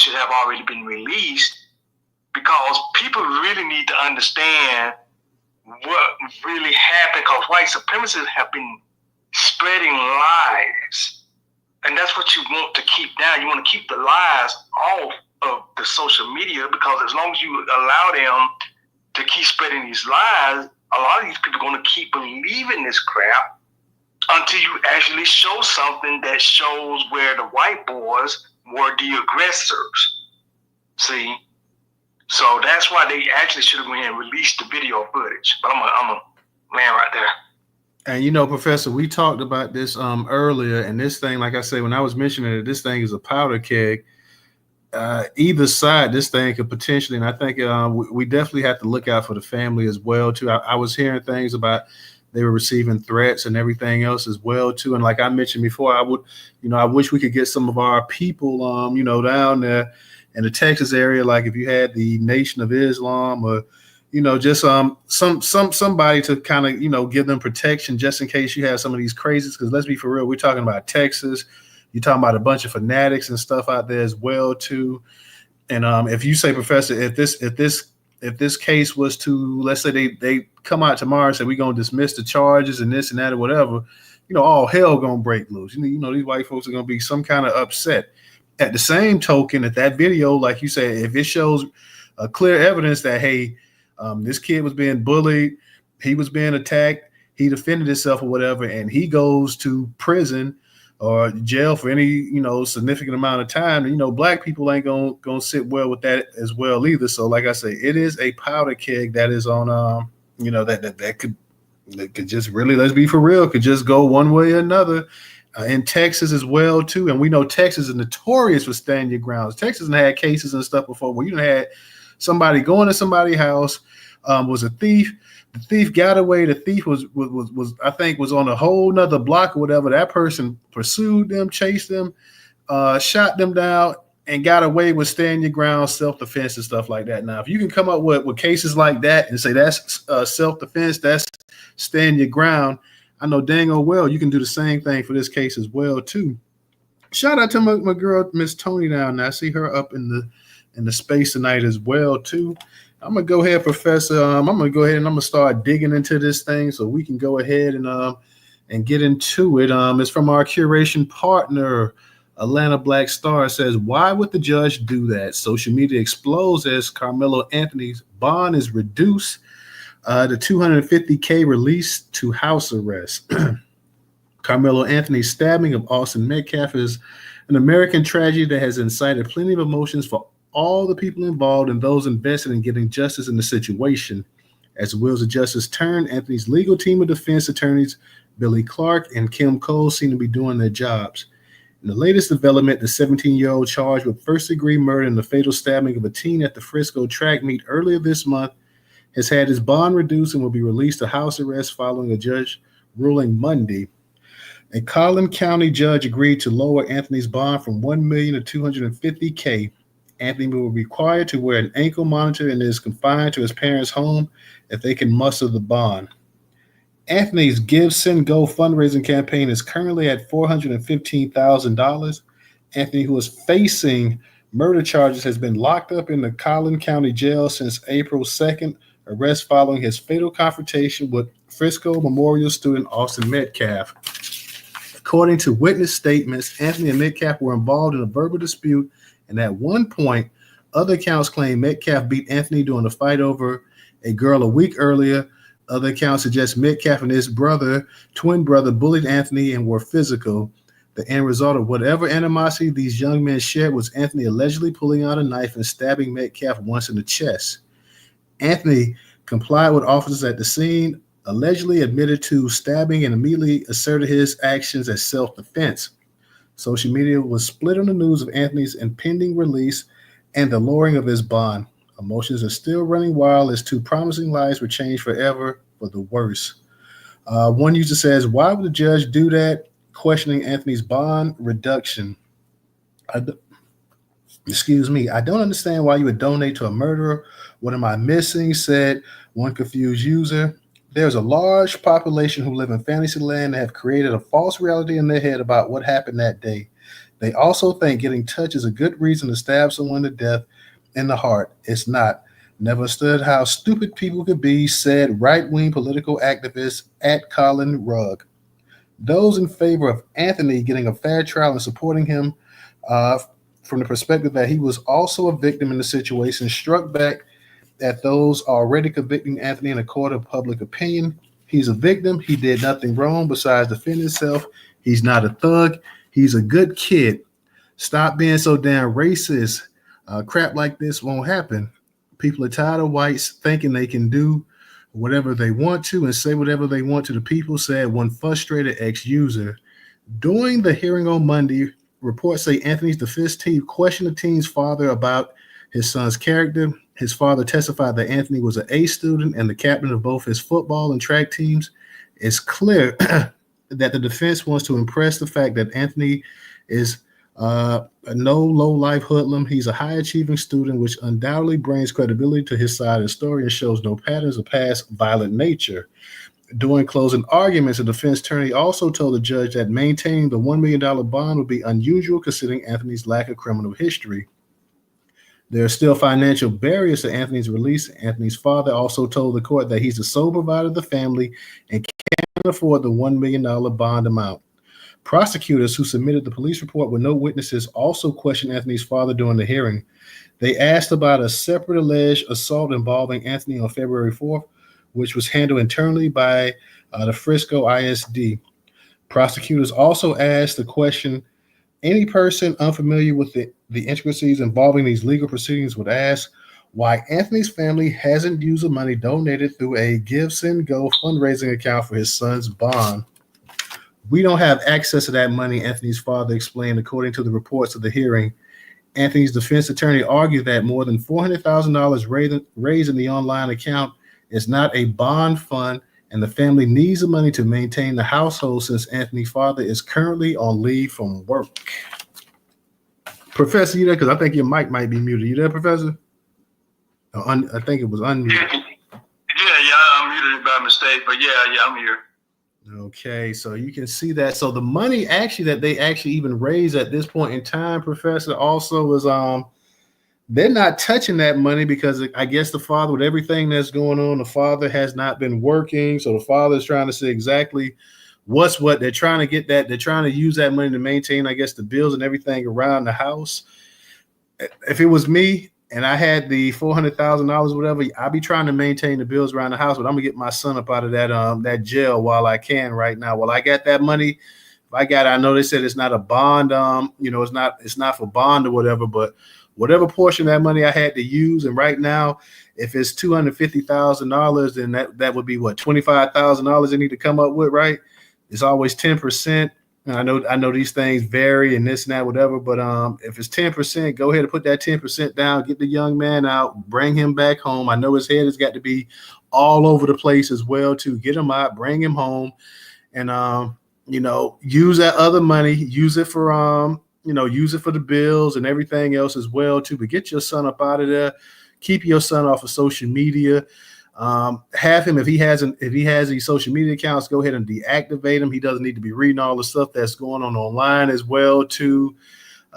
should have already been released, because people really need to understand what really happened, because white supremacists have been spreading lies. And that's what you want to keep down. You want to keep the lies off of the social media, because as long as you allow them to keep spreading these lies, a lot of these people are going to keep believing this crap until you actually show something that shows where the white boys were the aggressors. See? So that's why they actually should have went and released the video footage. But I'm a man right there. And you know, Professor, we talked about this earlier, and this thing, like I said, when I was mentioning it, this thing is a powder keg. Either side, this thing could potentially, and I think we definitely have to look out for the family as well too. I was hearing things about they were receiving threats and everything else as well too. And like I mentioned before, I wish we could get some of our people, down there in the Texas area, like if you had the Nation of Islam or just somebody to kind of give them protection just in case you have some of these crazies. Because let's be for real, we're talking about Texas. You're talking about a bunch of fanatics and stuff out there as well too. And if you say, Professor, if this case was to, let's say they come out tomorrow and say we're gonna dismiss the charges and this and that or whatever, all hell gonna break loose. These white folks are gonna be some kind of upset. At the same token, that video, like you said, if it shows clear evidence that hey, this kid was being bullied, he was being attacked, he defended himself or whatever, and he goes to prison or jail for any, significant amount of time, black people ain't gonna sit well with that as well either. So like I say, it is a powder keg that is on, that could just really, let's be for real, could just go one way or another. In Texas as well too. And we know Texas is notorious for standing your grounds. Texas has had cases and stuff before where you had somebody going to somebody's house, was a thief. The thief got away. The thief was I think was on a whole nother block or whatever. That person pursued them, chased them, shot them down, and got away with stand your ground, self-defense and stuff like that. Now, if you can come up with cases like that and say that's self-defense, that's stand your ground, I know dang old well you can do the same thing for this case as well too. Shout out to my girl Miss Tony down there. I see her up in the space tonight as well too. I'm gonna go ahead, Professor. I'm gonna go ahead and I'm gonna start digging into this thing so we can go ahead and get into it. It's from our curation partner, Atlanta Black Star. Says, why would the judge do that? Social media explodes as Carmelo Anthony's bond is reduced to $250K, released to house arrest. Carmelo Anthony's stabbing of Austin Metcalf is an American tragedy that has incited plenty of emotions for all the people involved and those invested in getting justice in the situation. As the wheels of justice turn, Anthony's legal team of defense attorneys, Billy Clark and Kim Cole, seem to be doing their jobs. In the latest development, the 17-year-old charged with first-degree murder in the fatal stabbing of a teen at the Frisco track meet earlier this month has had his bond reduced and will be released to house arrest following a judge ruling Monday. A Collin County judge agreed to lower Anthony's bond from $1 million to $250K. Anthony will be required to wear an ankle monitor and is confined to his parents' home if they can muster the bond. Anthony's Give, Send, Go fundraising campaign is currently at $415,000. Anthony, who is facing murder charges, has been locked up in the Collin County jail since April 2nd, arrest following his fatal confrontation with Frisco Memorial student Austin Metcalf. According to witness statements, Anthony and Metcalf were involved in a verbal dispute, and at one point, other accounts claim Metcalf beat Anthony during a fight over a girl a week earlier. Other accounts suggest Metcalf and his twin brother, bullied Anthony and were physical. The end result of whatever animosity these young men shared was Anthony allegedly pulling out a knife and stabbing Metcalf once in the chest. Anthony complied with officers at the scene, allegedly admitted to stabbing, and immediately asserted his actions as self-defense. Social media was split on the news of Anthony's impending release and the lowering of his bond. Emotions are still running wild as two promising lives were changed forever for the worse. One user says, why would the judge do that? Questioning Anthony's bond reduction. I don't understand why you would donate to a murderer. What am I missing? Said one confused user. There's a large population who live in fantasy land and have created a false reality in their head about what happened that day. They also think getting touched is a good reason to stab someone to death in the heart. It's not. Never understood how stupid people could be, said right-wing political activist at Colin Rugg. Those in favor of Anthony getting a fair trial and supporting him uh, from the perspective that he was also a victim in the situation struck back at those already convicting Anthony in a court of public opinion. He's a victim. He did nothing wrong besides defend himself. He's not a thug. He's a good kid. Stop being so damn racist. Crap like this won't happen. People are tired of whites thinking they can do whatever they want to and say whatever they want to the people, said one frustrated ex-user. During the hearing on Monday, reports say Anthony's defense team questioned the teen's father about his son's character. His father testified that Anthony was an A student and the captain of both his football and track teams. It's clear that the defense wants to impress the fact that Anthony is a no low-life hoodlum. He's a high-achieving student, which undoubtedly brings credibility to his side of the story and shows no patterns of past violent nature. During closing arguments, the defense attorney also told the judge that maintaining the $1 million bond would be unusual considering Anthony's lack of criminal history. There are still financial barriers to Anthony's release. Anthony's father also told the court that he's the sole provider of the family and can't afford the $1 million bond amount. Prosecutors who submitted the police report with no witnesses also questioned Anthony's father during the hearing. They asked about a separate alleged assault involving Anthony on February 4th, which was handled internally by the Frisco ISD. Prosecutors also asked the question, any person unfamiliar with the intricacies involving these legal proceedings would ask why Anthony's family hasn't used the money donated through a Give, Send, Go fundraising account for his son's bond. We don't have access to that money, Anthony's father explained, according to the reports of the hearing. Anthony's defense attorney argued that more than $400,000 raised in the online account is not a bond fund, and the family needs the money to maintain the household since Anthony's father is currently on leave from work. Professor, you there? Because I think your mic might be muted. You there, Professor? I think it was unmuted. Yeah, I muted it by mistake, but yeah, I'm here. Okay, so you can see that. So the money actually that they actually even raised at this point in time, Professor, also is they're not touching that money because I guess the father, with everything that's going on, the father has not been working. So the father is trying to say exactly what's what. They're trying to get that. They're trying to use that money to maintain, I guess, the bills and everything around the house. If it was me and I had the $400,000, whatever, I'd be trying to maintain the bills around the house, but I'm gonna get my son up out of that jail while I can right now. While I got that money, if I got it, I know they said it's not a bond, it's not for bond or whatever, but whatever portion of that money I had to use, and right now, if it's $250,000, then that would be what, $25,000 they need to come up with, right? It's always 10%. And I know these things vary and this and that, whatever, but if it's 10%, go ahead and put that 10% down, get the young man out, bring him back home. I know his head has got to be all over the place as well, to get him out, bring him home, and use that other money, use it for the bills and everything else as well too. But get your son up out of there, keep your son off of social media. Have him, if he has these social media accounts, go ahead and deactivate him. He doesn't need to be reading all the stuff that's going on online as well too.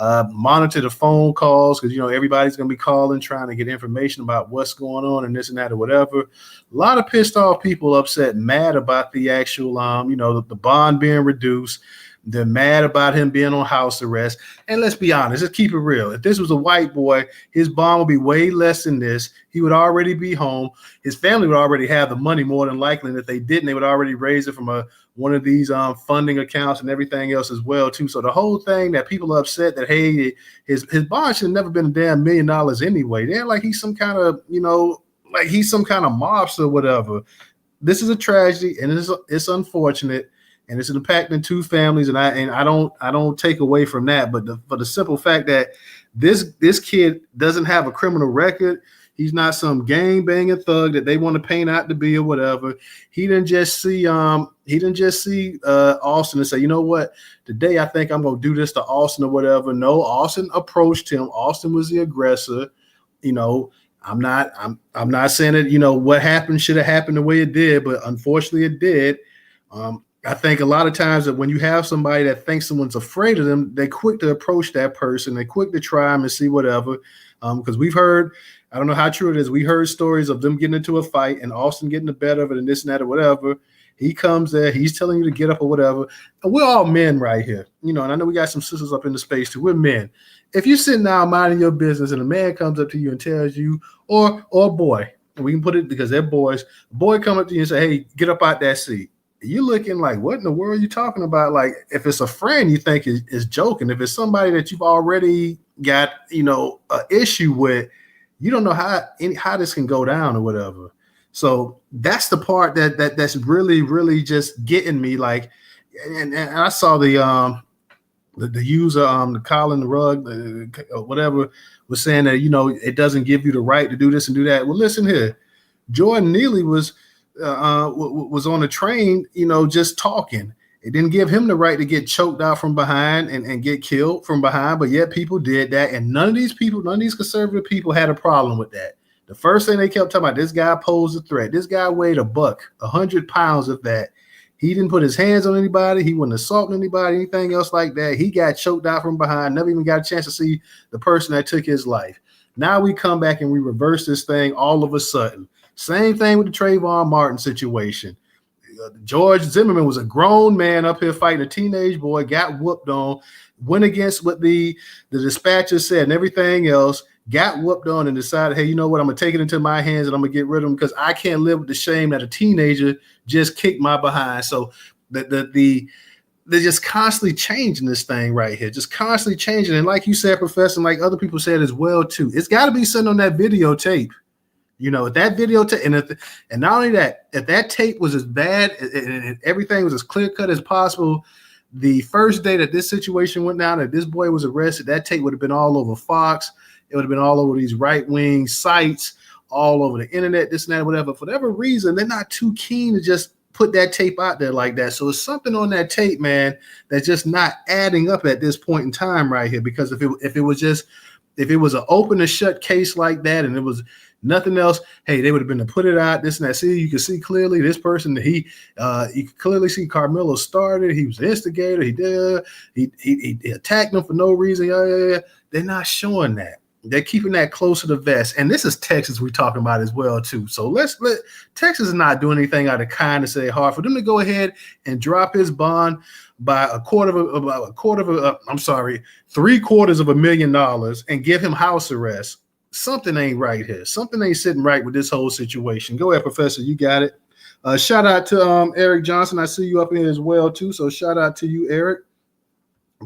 Monitor the phone calls, because everybody's gonna be calling trying to get information about what's going on and this and that or whatever. A lot of pissed off people, upset, mad about the actual the bond being reduced. They're mad about him being on house arrest. And let's be honest, let's keep it real. If this was a white boy, his bond would be way less than this. He would already be home. His family would already have the money more than likely. And if they didn't, they would already raise it from one of these funding accounts and everything else as well too. So the whole thing that people are upset that, hey, his bond should have never been a damn $1 million anyway. They're like he's some kind of, he's some kind of mobster or whatever. This is a tragedy, and it's unfortunate. And it's impacting two families, and I don't take away from that. But for the simple fact that this kid doesn't have a criminal record, he's not some gang banging thug that they want to paint out to be or whatever. He didn't just see Austin and say, you know what, today I think I'm gonna do this to Austin or whatever. No, Austin approached him. Austin was the aggressor. I'm not saying that what happened should have happened the way it did, but unfortunately it did. I think a lot of times that when you have somebody that thinks someone's afraid of them, they're quick to approach that person. They're quick to try them and see whatever. Because we've heard, I don't know how true it is, we heard stories of them getting into a fight and Austin getting the better of it and this and that or whatever. He comes there, he's telling you to get up or whatever. And we're all men right here, and I know we got some sisters up in the space too. We're men. If you're sitting down minding your business and a man comes up to you and tells you, or boy, we can put it because they're boys, a boy come up to you and say, hey, get up out that seat. You're looking like, what in the world are you talking about? Like, if it's a friend you think is joking, if it's somebody that you've already got, an issue with, you don't know how this can go down or whatever. So that's the part that's really, really just getting me. Like, and I saw the user, the Colin Rugg, whatever, was saying that it doesn't give you the right to do this and do that. Well, listen here, Jordan Neely was on a train, just talking. It didn't give him the right to get choked out from behind and get killed from behind, but yet people did that. And none of these conservative people had a problem with that. The first thing they kept talking about, this guy posed a threat. This guy weighed 100 pounds of that. He didn't put his hands on anybody. He wasn't assaulting anybody, anything else like that. He got choked out from behind, never even got a chance to see the person that took his life. Now we come back and we reverse this thing all of a sudden. Same thing with the Trayvon Martin situation. George Zimmerman was a grown man up here fighting a teenage boy, got whooped on, went against what the dispatcher said and everything else, got whooped on and decided, hey, you know what, I'm going to take it into my hands and I'm going to get rid of him because I can't live with the shame that a teenager just kicked my behind. So they're just constantly changing this thing right here, just constantly changing. And like you said, Professor, and like other people said as well, too, it's got to be something on that videotape. If that videotape, and not only that, if that tape was as bad and everything was as clear cut as possible, the first day that this situation went down, that this boy was arrested, that tape would have been all over Fox. It would have been all over these right-wing sites, all over the internet, this and that, whatever. For whatever reason, they're not too keen to just put that tape out there like that. So it's something on that tape, man, that's just not adding up at this point in time right here. Because if it was an open and shut case like that and it was nothing else, hey, they would have been to put it out, this and that. See, you can see clearly this person, you can clearly see Carmelo started. He was the instigator. He attacked them for no reason. Yeah. They're not showing that. They're keeping that close to the vest. And this is Texas we're talking about as well, too. So Texas is not doing anything out of kindness or heart. For them to go ahead and drop his bond by $750,000 and give him house arrest, something ain't right here. Something ain't sitting right with this whole situation. Go ahead, Professor. You got it. Shout out to Eric Johnson. I see you up here as well, too. So shout out to you, Eric.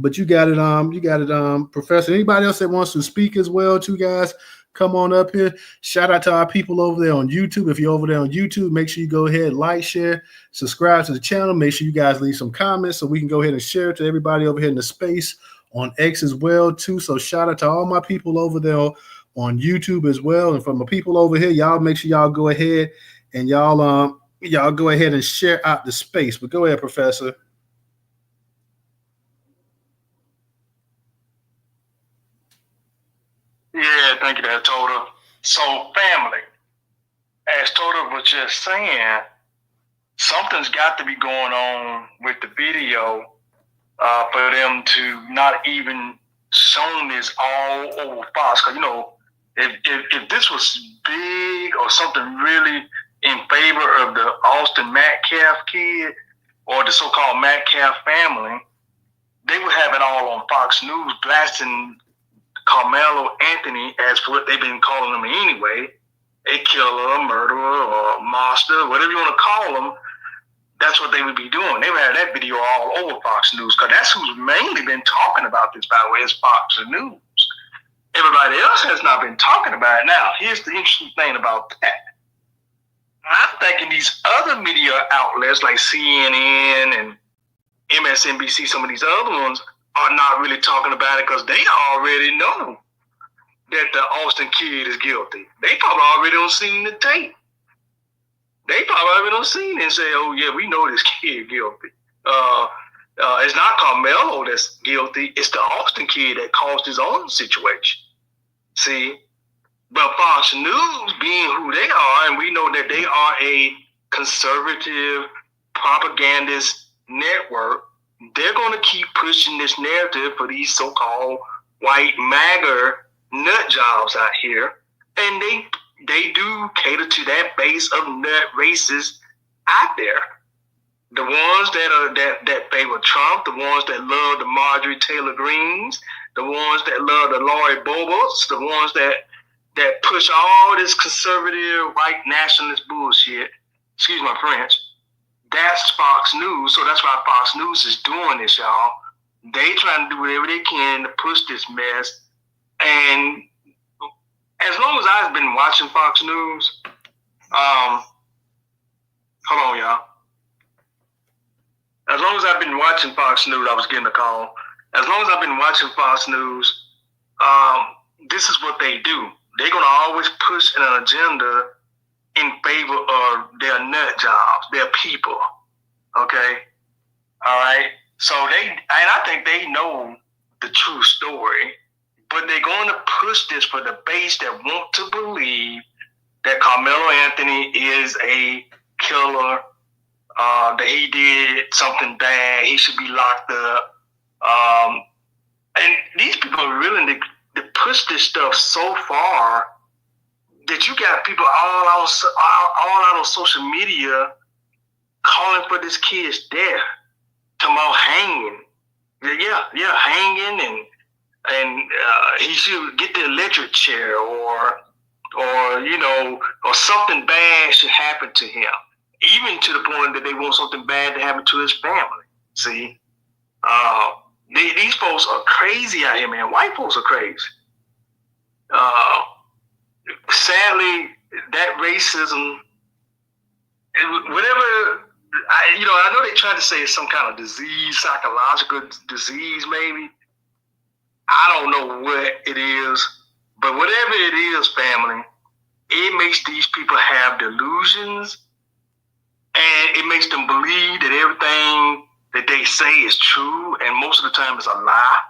But you got it, Professor. Anybody else that wants to speak as well, too, guys, come on up here. Shout out to our people over there on YouTube. If you're over there on YouTube, make sure you go ahead, like, share, subscribe to the channel. Make sure you guys leave some comments so we can go ahead and share it to everybody over here in the space on X as well, too. So shout out to all my people over there on YouTube as well. And from the people over here, y'all make sure y'all go ahead and y'all go ahead and share out the space. But go ahead, Professor. Yeah, thank you, there, Toto. So, family, as Toto was just saying, something's got to be going on with the video for them to not even shown this all over Fox. Because, if this was big or something really in favor of the Austin Metcalf kid or the so-called Metcalf family, they would have it all on Fox News blasting Carmelo Anthony, as what they've been calling him anyway, a killer, a murderer, or a monster, whatever you want to call him. That's what they would be doing. They would have that video all over Fox News, because that's who's mainly been talking about this, by the way, is Fox News. Everybody else has not been talking about it. Now, here's the interesting thing about that. I'm thinking these other media outlets like CNN and MSNBC, some of these other ones, are not really talking about it because they already know that the Austin kid is guilty. They probably already don't seen the tape. They probably already don't seen it and say, oh yeah, we know this kid guilty. It's not Carmelo that's guilty. It's the Austin kid that caused his own situation. See? But Fox News, being who they are, and we know that they are a conservative, propagandist network, they're going to keep pushing this narrative for these so-called white MAGA nut jobs out here. And they do cater to that base of nut racists out there. The ones that favor Trump, the ones that love the Marjorie Taylor Greens, the ones that love the Lori Bobos, the ones that push all this conservative white nationalist bullshit. Excuse my French. That's Fox News. So that's why Fox News is doing this, y'all. They trying to do whatever they can to push this mess. And as long as I've been watching Fox News, hold on, y'all. As long as I've been watching Fox News, I was getting a call. As long as I've been watching Fox News, this is what they do. They're going to always push an agenda in favor of their nut jobs, their people. Okay? All right? So I think they know the true story, but they're going to push this for the base that want to believe that Carmelo Anthony is a killer, that he did something bad, he should be locked up. And these people are willing to push this stuff so far that you got people all out on social media calling for this kid's death, talking about hanging. Yeah, hanging, and he should get the electric chair, or something bad should happen to him. Even to the point that they want something bad to happen to his family. See, these folks are crazy out here, man. White folks are crazy. Sadly, that racism, whatever, I know they try to say it's some kind of disease, psychological disease, maybe. I don't know what it is, but whatever it is, family, it makes these people have delusions. And it makes them believe that everything that they say is true, and most of the time it's a lie.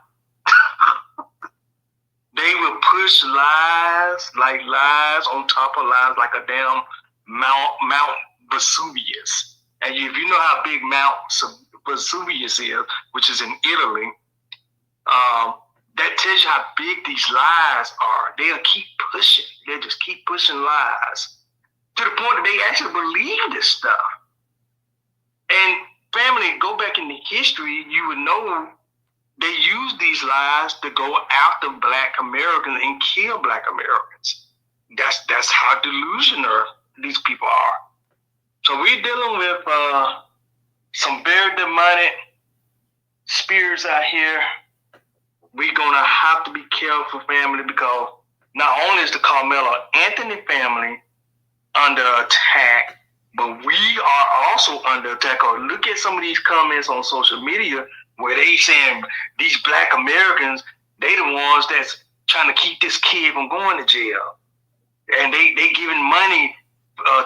They will push lies on top of lies, like a damn Mount Vesuvius. And if you know how big Mount Vesuvius is, which is in Italy, that tells you how big these lies are. They'll keep pushing. They'll just keep pushing lies to the point that they actually believe this stuff. And family, go back in the history, you would know they use these lies to go after Black Americans and kill Black Americans. That's how delusional these people are. So we're dealing with some very demonic spirits out here. We're gonna have to be careful, family, because not only is the Carmelo Anthony family under attack, but we are also under attack. Or look at some of these comments on social media where they saying these Black Americans, they the ones that's trying to keep this kid from going to jail. And they giving money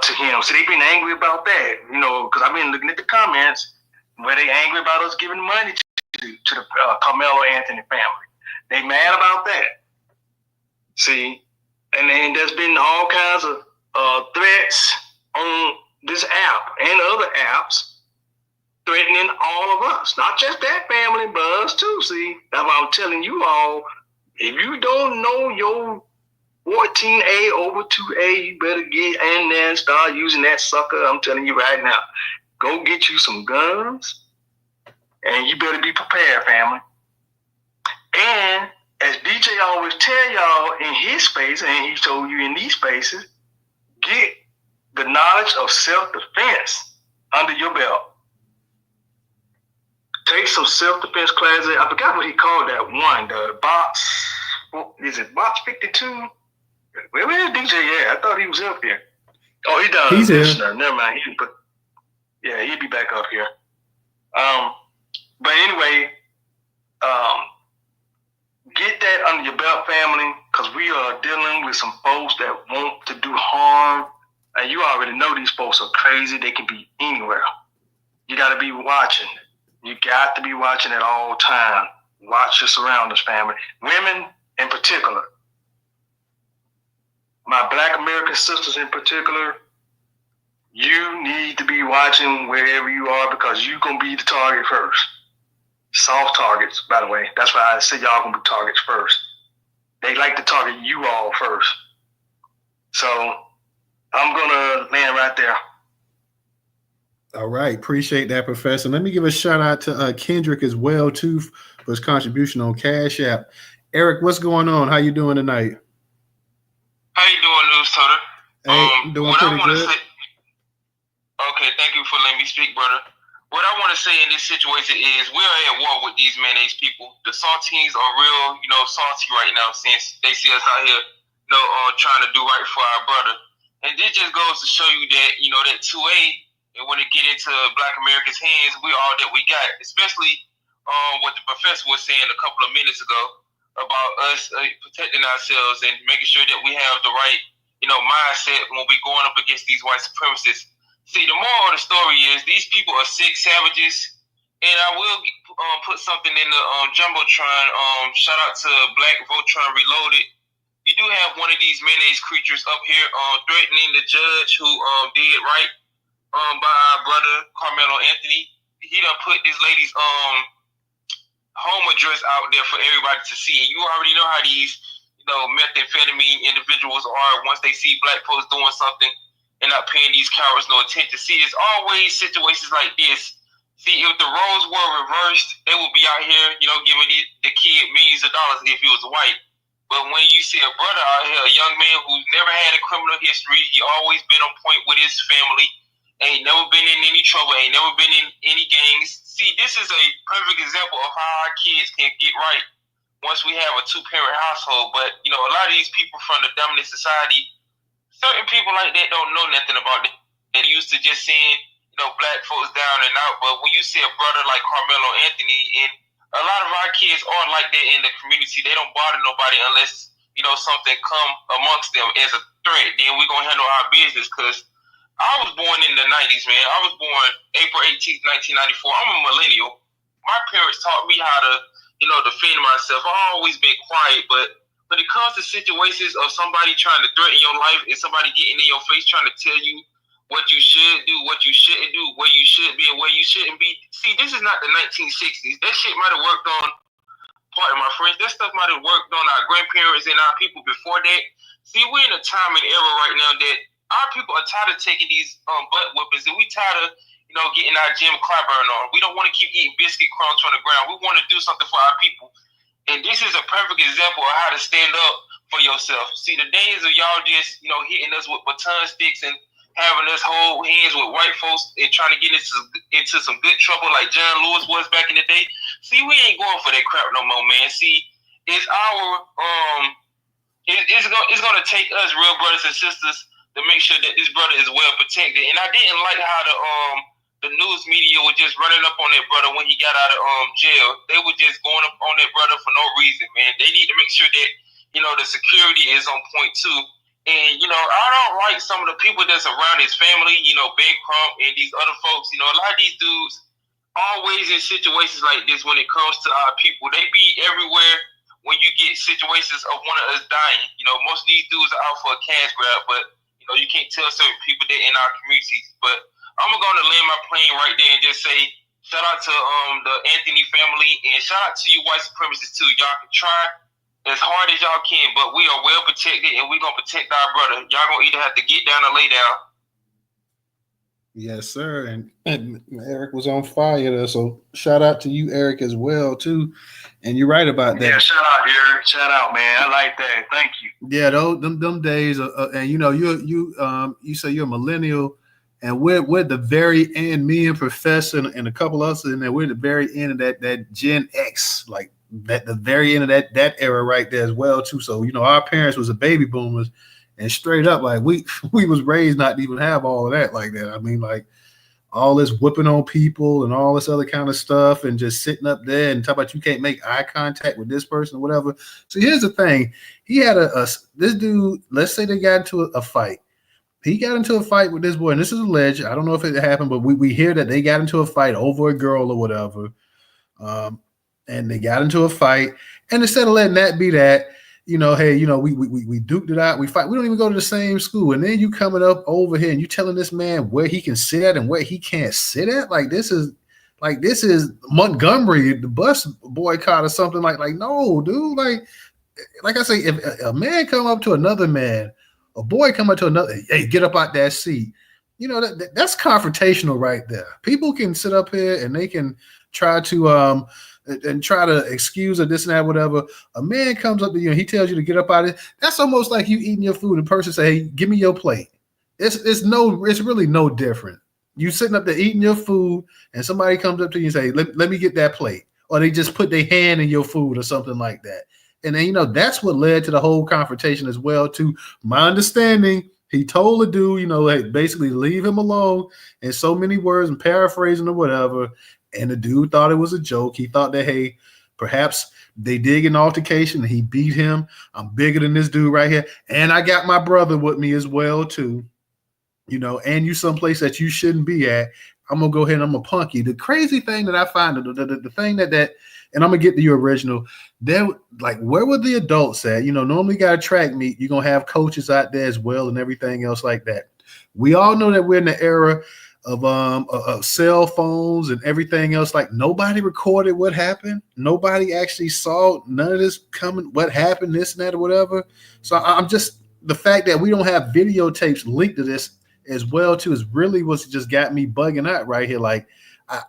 to him. So they've been angry about that, because I've been looking at the comments where they angry about us giving money to the Carmelo Anthony family. They mad about that. See? And then there's been all kinds of threats on this app and other apps threatening all of us. Not just that family, but us too, see? That's why I'm telling you all, if you don't know your 14A over 2A, you better get in there and start using that sucker. I'm telling you right now. Go get you some guns, and you better be prepared, family. And as DJ always tell y'all in his space, and he told you in these spaces, get the knowledge of self-defense under your belt. Take some self-defense classes. I forgot what he called that one. The box, is it box 52? Where's DJ at? I thought he was up here. Oh, he's listener. Never mind. He'll be back up here. But anyway, get that under your belt, family, because we are dealing with some folks that want to do harm. And you already know these folks are crazy. They can be anywhere. You got to be watching. You got to be watching at all time. Watch your surroundings, family. Women in particular. My Black American sisters in particular, You need to be watching wherever you are because you're going to be the target first. Soft targets, by the way. That's why I said y'all going to be targets first. They like to target you all first. So I'm going to land right there. All right. Appreciate that, Professor. Let me give a shout out to Kendrick as well, too, for his contribution on Cash App. Eric, what's going on? How you doing tonight? How you doing, News Tutor? Hey, doing pretty good. Okay, thank you for letting me speak, brother. What I want to say in this situation is we are at war with these mayonnaise people. The saltines are real, salty right now since they see us out here, trying to do right for our brother. And this just goes to show you that, that 2A, and when it get into Black Americans' hands, we all that we got, especially what the professor was saying a couple of minutes ago about us protecting ourselves and making sure that we have the right, mindset when we going up against these white supremacists. See, the moral of the story is these people are sick savages, and I will put something in the Jumbotron. Shout out to Black Voltron Reloaded. You do have one of these mayonnaise creatures up here threatening the judge who did right by our brother Carmelo Anthony. He done put this lady's home address out there for everybody to see. And you already know how these methamphetamine individuals are once they see black folks doing something and not paying these cowards no attention. See, it's always situations like this. See, if the roles were reversed, they would be out here, giving the kid millions of dollars if he was white. But when you see a brother out here, a young man who's never had a criminal history, he always been on point with his family, ain't never been in any trouble, ain't never been in any gangs. See, this is a perfect example of how our kids can get right once we have a two-parent household. But, a lot of these people from the dominant society, certain people like that don't know nothing about it. They're used to just seeing, black folks down and out. But when you see a brother like Carmelo Anthony, and a lot of our kids are like that in the community, they don't bother nobody unless, something come amongst them as a threat. Then we're going to handle our business because I was born in the 90s, man. I was born April 18th, 1994. I'm a millennial. My parents taught me how to, defend myself. I've always been quiet, but when it comes to situations of somebody trying to threaten your life and somebody getting in your face trying to tell you what you should do, what you shouldn't do, where you should be and where you shouldn't be. See, this is not the 1960s. That shit might have worked on part of my friends. That stuff might have worked on our grandparents and our people before that. See, we're in a time and era right now that our people are tired of taking these butt whippings, and we tired of getting our Jim Clyburn on. We don't want to keep eating biscuit crumbs from the ground. We want to do something for our people. And this is a perfect example of how to stand up for yourself. See, the days of y'all just, hitting us with baton sticks and having us hold hands with white folks and trying to get into some good trouble like John Lewis was back in the day. See, we ain't going for that crap no more, man. See, it's our it's gonna take us real brothers and sisters to make sure that this brother is well protected. And I didn't like how the news media was just running up on that brother when he got out of jail. They were just going up on that brother for no reason, man. They need to make sure that, the security is on point too. And, I don't like some of the people that's around his family, Ben Crump and these other folks. A lot of these dudes always in situations like this when it comes to our people. They be everywhere when you get situations of one of us dying. Most of these dudes are out for a cash grab, but, you can't tell certain people that in our communities. But I'm going to land my plane right there and just say shout out to the Anthony family and shout out to you white supremacists too. Y'all can try as hard as y'all can, but we are well protected and we're going to protect our brother. Y'all going to either have to get down or lay down. Yes, sir. And Eric was on fire there, so shout out to you, Eric, as well too. And you're right about that. Yeah, shout out, Eric. Shout out, man. I like that. Thank you. Yeah, them days, and you say you're a millennial, and we're at the very end. Me and Professor and a couple others in there. We're at the very end of that Gen X, like that the very end of that era right there as well too. So our parents was a baby boomers, and straight up like we was raised not to even have all of that like that. I mean, like all this whipping on people and all this other kind of stuff and just sitting up there and talk about you can't make eye contact with this person or whatever. So here's the thing. He had this dude, let's say they got into a fight. He got into a fight with this boy, and this is alleged. I don't know if it happened, but we hear that they got into a fight over a girl or whatever. And they got into a fight. And instead of letting that be that, hey, we duked it out. We fight. We don't even go to the same school. And then you coming up over here and you telling this man where he can sit at and where he can't sit at. Like this is Montgomery, the bus boycott or something. Like no, dude. Like I say, if a man come up to another man, a boy come up to another, hey, get up out that seat. That's confrontational right there. People can sit up here and they can try to excuse or this and that, whatever. A man comes up to you and he tells you to get up out of it. That's almost like you eating your food. The person say, hey, give me your plate. It's really no different. You sitting up there eating your food and somebody comes up to you and say, let me get that plate. Or they just put their hand in your food or something like that. And then, that's what led to the whole confrontation as well, to my understanding. He told the dude, hey, basically leave him alone in so many words and paraphrasing or whatever. And the dude thought it was a joke. He thought that, hey, perhaps they did an altercation and he beat him. I'm bigger than this dude right here. And I got my brother with me as well, too. And you someplace that you shouldn't be at. I'm going to go ahead and I'm going to punk you. The crazy thing that I find, the thing that, and I'm going to get to your original, there, like, where were the adults at? Normally got a track meet. You're going to have coaches out there as well and everything else like that. We all know that we're in the era of cell phones and everything else. Like, nobody recorded what happened. Nobody actually saw none of this coming, what happened, this and that or whatever. So I'm just, the fact that we don't have videotapes linked to this as well too is really what's just got me bugging out right here. Like,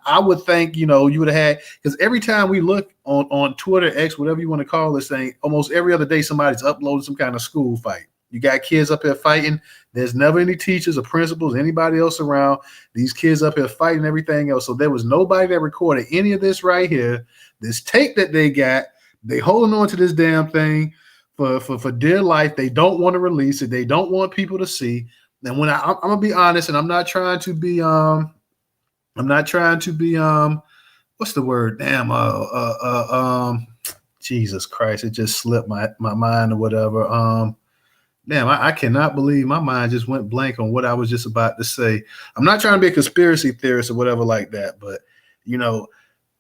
I would think, you would have had, because every time we look on Twitter, X, whatever you want to call this thing, almost every other day somebody's uploaded some kind of school fight. You got kids up here fighting. There's never any teachers or principals, anybody else around. These kids up here fighting everything else. So there was nobody that recorded any of this right here. This tape that they got, they holding on to this damn thing for dear life. They don't want to release it. They don't want people to see. And when I'm gonna be honest, and I'm not trying to be what's the word? Damn, Jesus Christ, it just slipped my mind or whatever. I cannot believe my mind just went blank on what I was just about to say. I'm not trying to be a conspiracy theorist or whatever like that, but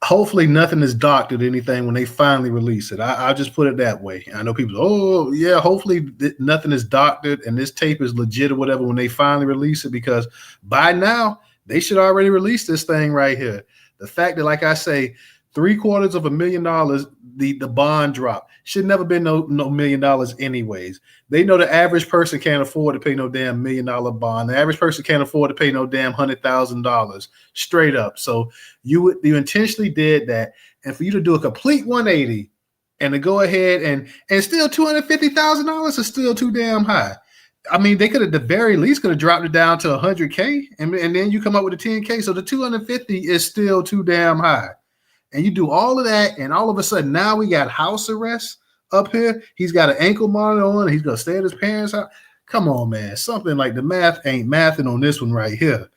hopefully nothing is doctored or anything when they finally release it. I'll just put it that way. I know people, oh yeah, hopefully nothing is doctored and this tape is legit or whatever when they finally release it, because by now they should already release this thing right here. The fact that, like I say, $750,000, the bond drop should never been no $1 million anyways. They know the average person can't afford to pay no damn $1 million bond. The average person can't afford to pay no damn $100,000 straight up. So you intentionally did that, and for you to do a complete 180 and to go ahead and still $250,000 is still too damn high. I mean, they could have, at the very least, could have dropped it down to $100K, and then you come up with a $10K. So the 250 is still too damn high. And you do all of that, and all of a sudden now we got house arrest up here. He's got an ankle monitor on, and he's gonna stay at his parents' house. Come on, man. Something like the math ain't mathing on this one right here.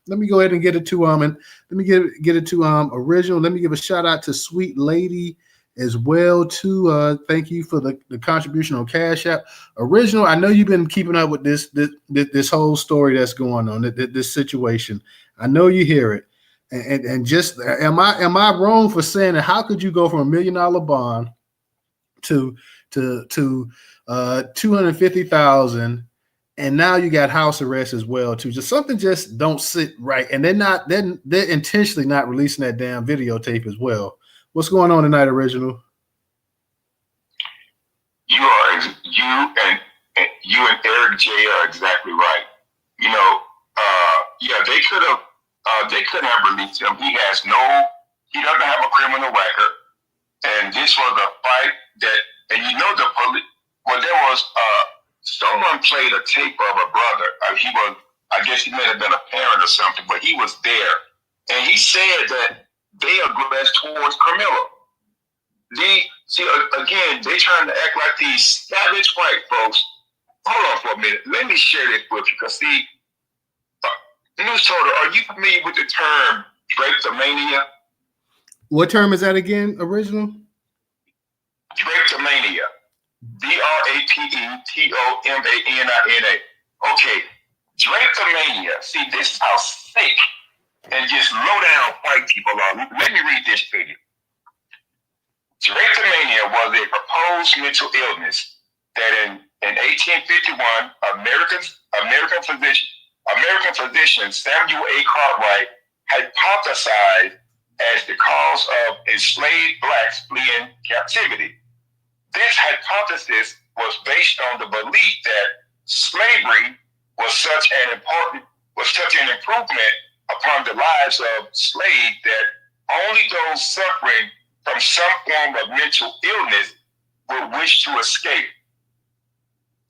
Let me go ahead and get it to and let me get it to original. Let me give a shout out to Sweet Lady as well too. Thank you for the contribution on Cash App. Original, I know you've been keeping up with this whole story that's going on, this situation. I know you hear it. And just am I wrong for saying that? How could you go from $1 million bond to 250,000, and now you got house arrest as well too? Just something just don't sit right, and they're intentionally not releasing that damn videotape as well. What's going on tonight, original? You and Eric J are exactly right. They could have. They couldn't have released him. He doesn't have a criminal record. And this was a fight there was, someone played a tape of a brother. I guess he may have been a parent or something, but he was there. And he said that they aggressed towards Carmelo. Again, they trying to act like these savage white folks. Hold on for a minute. Let me share this with you, because News Total, are you familiar with the term drapetomania? What term is that again, original? Drapetomania. Drapetomania. Okay, drapetomania. See, this is how sick and just low down white people are. Let me read this to you. Drapetomania was a proposed mental illness that in 1851, American physician Samuel A. Cartwright hypothesized as the cause of enslaved blacks fleeing captivity. This hypothesis was based on the belief that slavery was such an improvement upon the lives of slaves that only those suffering from some form of mental illness would wish to escape.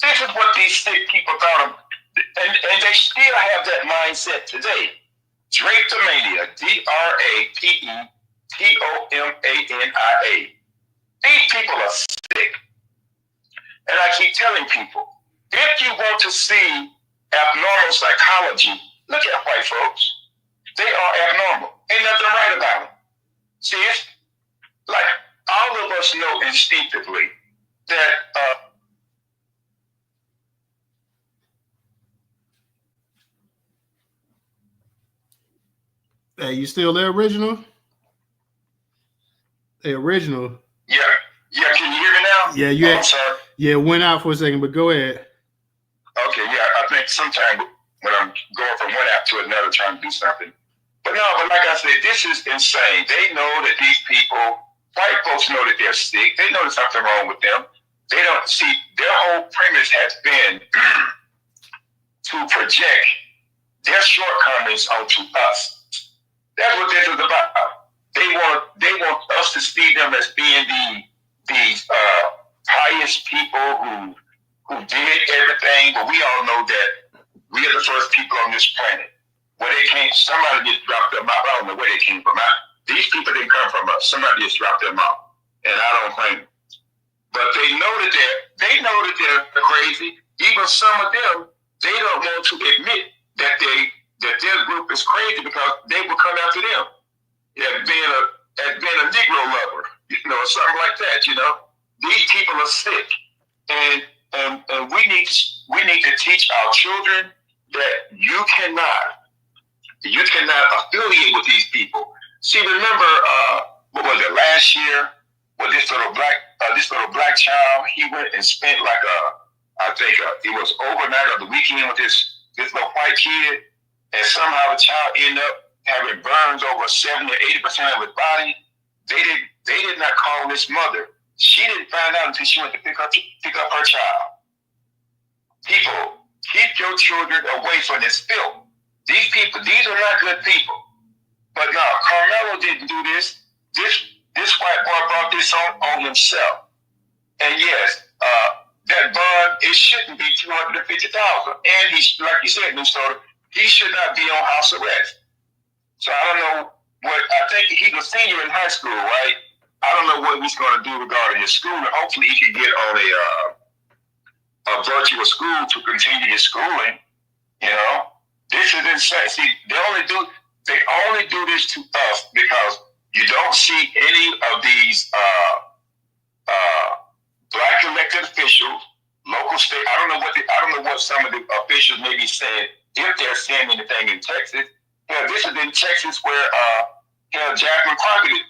This is what these sick people thought of, and they still have that mindset today. Drapetomania, Drapetomania. These people are sick. And I keep telling people, if you want to see abnormal psychology, look at white folks. They are abnormal. Ain't nothing right about them. See, it's like all of us know instinctively that Hey, you still there, Original? Hey, Original. Yeah, can you hear me now? Yeah, I'm sorry. Yeah, it went out for a second, but go ahead. Okay, yeah, I think sometimes when I'm going from one app to another trying to do something. But like I said, this is insane. They know that these people, white folks know that they're sick. They know there's something wrong with them. They don't see, their whole premise has been to project their shortcomings onto us. That's what this is about. They want us to see them as being these pious people who did everything, but we all know that we are the first people on this planet. Where they came, somebody just dropped them off. I don't know where they came from. These people didn't come from us. Somebody just dropped them off, and I don't claim them. But they know that they're crazy. Even some of them, they don't want to admit that their group is crazy because they will come after them. As being a Negro lover, or something like that. These people are sick, and we need to teach our children that you cannot affiliate with these people. See, remember what was it last year? With this little black child, he went and spent it was overnight or the weekend with this little white kid, and somehow the child ended up having burns over 70 or 80% of his body. They did not call his mother. She didn't find out until she went to pick up her child. People, keep your children away from this filth. These are not good people. But no, Carmelo didn't do this. This white boy brought this on himself. And yes, that bond, it shouldn't be $250,000. And like you said, Minnesota, he should not be on house arrest. So I don't know I think he was senior in high school, right? I don't know what he's going to do regarding his school. Hopefully he can get on a virtual school to continue his schooling. This is insane. See, they only do this to us because you don't see any of these black elected officials, local, state. I don't know what some of the officials may be saying, if they're saying anything in Texas. This is in Texas where Jacqueline Crockett,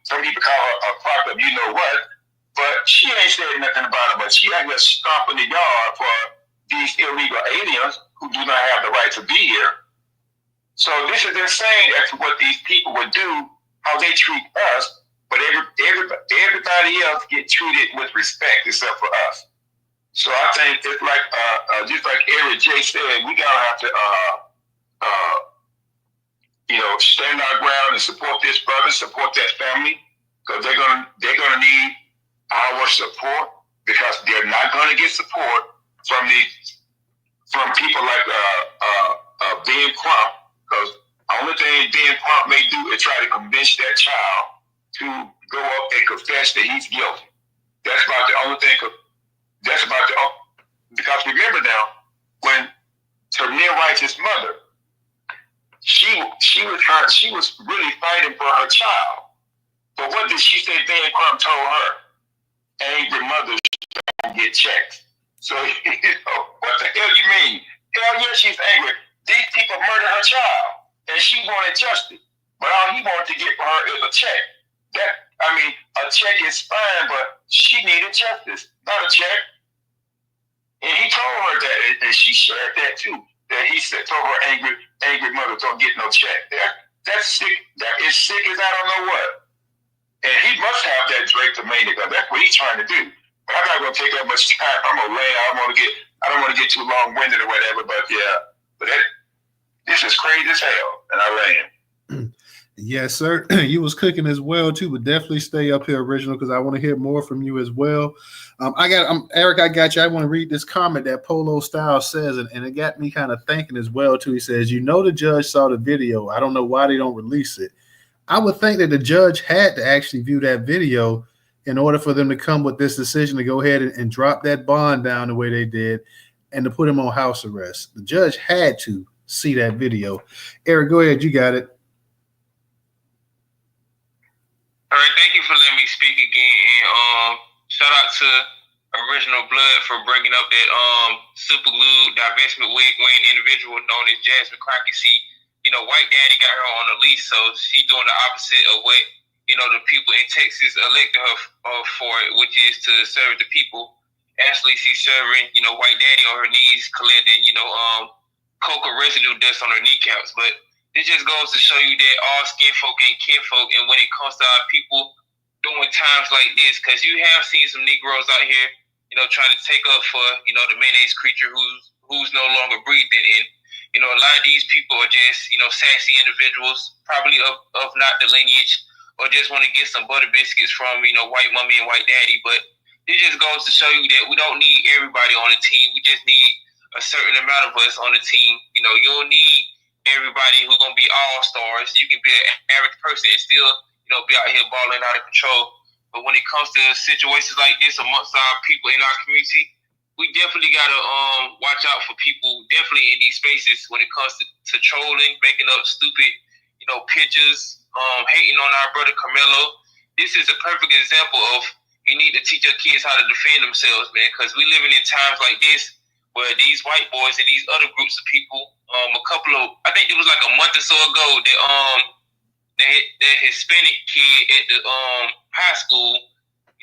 some people call her a Crockett, you know what, but she ain't said nothing about it, but she ain't just stomping the yard for these illegal aliens who do not have the right to be here. So this is insane as to what these people would do, how they treat us, but everybody else get treated with respect except for us. So I think it's like, just like Eric J said, we gotta have to, stand our ground and support this brother, support that family, because they're gonna need our support, because they're not gonna get support from people like Ben Crump, because the only thing Ben Crump may do is try to convince that child to go up and confess that he's guilty. That's about the only thing. Because remember now, when Tamir Wright's mother, she was really fighting for her child. But what did she say Ben Crump told her? Angry mothers don't get checks. So, what the hell you mean? Hell yeah, she's angry. These people murdered her child, and she wanted justice. But all he wanted to get for her is a check. A check is fine, but she needed justice, not a check. And he told her that, and she shared that too. That he said, told her angry mother, don't get no check. That's sick. That is sick as I don't know what. And he must have that Drake to make it go. That's what he's trying to do. But I'm not gonna take that much time. I'm gonna lay out. I don't want to get too long winded or whatever. But yeah, this is crazy as hell. And I land. Yes, sir. You was cooking as well too, but definitely stay up here, Original, because I want to hear more from you as well. Eric, I got you. I want to read this comment that Polo Style says, and it got me kind of thinking as well too. He says, the judge saw the video. I don't know why they don't release it. I would think that the judge had to actually view that video in order for them to come with this decision to go ahead and drop that bond down the way they did and to put him on house arrest. The judge had to see that video. Eric, go ahead. You got it. All right, thank you for letting me speak again, and shout out to Original Blood for bringing up that super glue divestment weighing individual known as Jasmine Crockett. See, White Daddy got her on the lease, so she's doing the opposite of what the people in Texas elected her for, which is to serve the people. Actually, she's serving White Daddy on her knees, collecting coca residue dust on her kneecaps, but. It just goes to show you that all skin folk ain't kinfolk, and when it comes to our people doing times like this, because you have seen some Negroes out here, trying to take up for, the mayonnaise creature who's no longer breathing, and a lot of these people are just, sassy individuals, probably of not the lineage, or just want to get some butter biscuits from, white mommy and white daddy. But it just goes to show you that we don't need everybody on the team. We just need a certain amount of us on the team. You don't need everybody who's gonna be all stars. You can be an average person and still, be out here balling out of control. But when it comes to situations like this amongst our people in our community, we definitely gotta watch out for people definitely in these spaces when it comes to trolling, making up stupid, pictures, hating on our brother Carmelo. This is a perfect example of you need to teach your kids how to defend themselves, man, because we living in times like this where these white boys and these other groups of people, I think it was like a month or so ago that that Hispanic kid at the high school,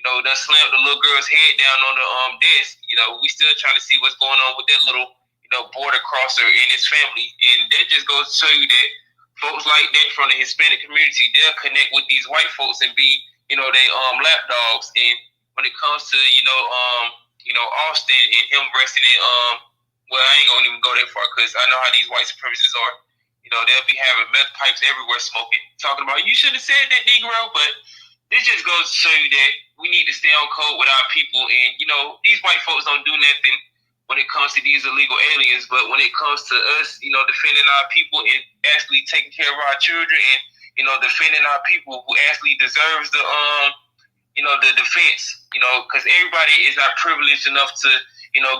done slammed the little girl's head down on the desk. We still trying to see what's going on with that little, border crosser and his family. And that just goes to show you that folks like that from the Hispanic community, they'll connect with these white folks and be, they lapdogs. And when it comes to, Austin and him resting in, well, I ain't gonna even go that far because I know how these white supremacists are. They'll be having meth pipes everywhere smoking, talking about, you should have said that, Negro. But this just goes to show you that we need to stay on code with our people. And, these white folks don't do nothing when it comes to these illegal aliens. But when it comes to us, defending our people and actually taking care of our children and, defending our people who actually deserves the defense, because everybody is not privileged enough to,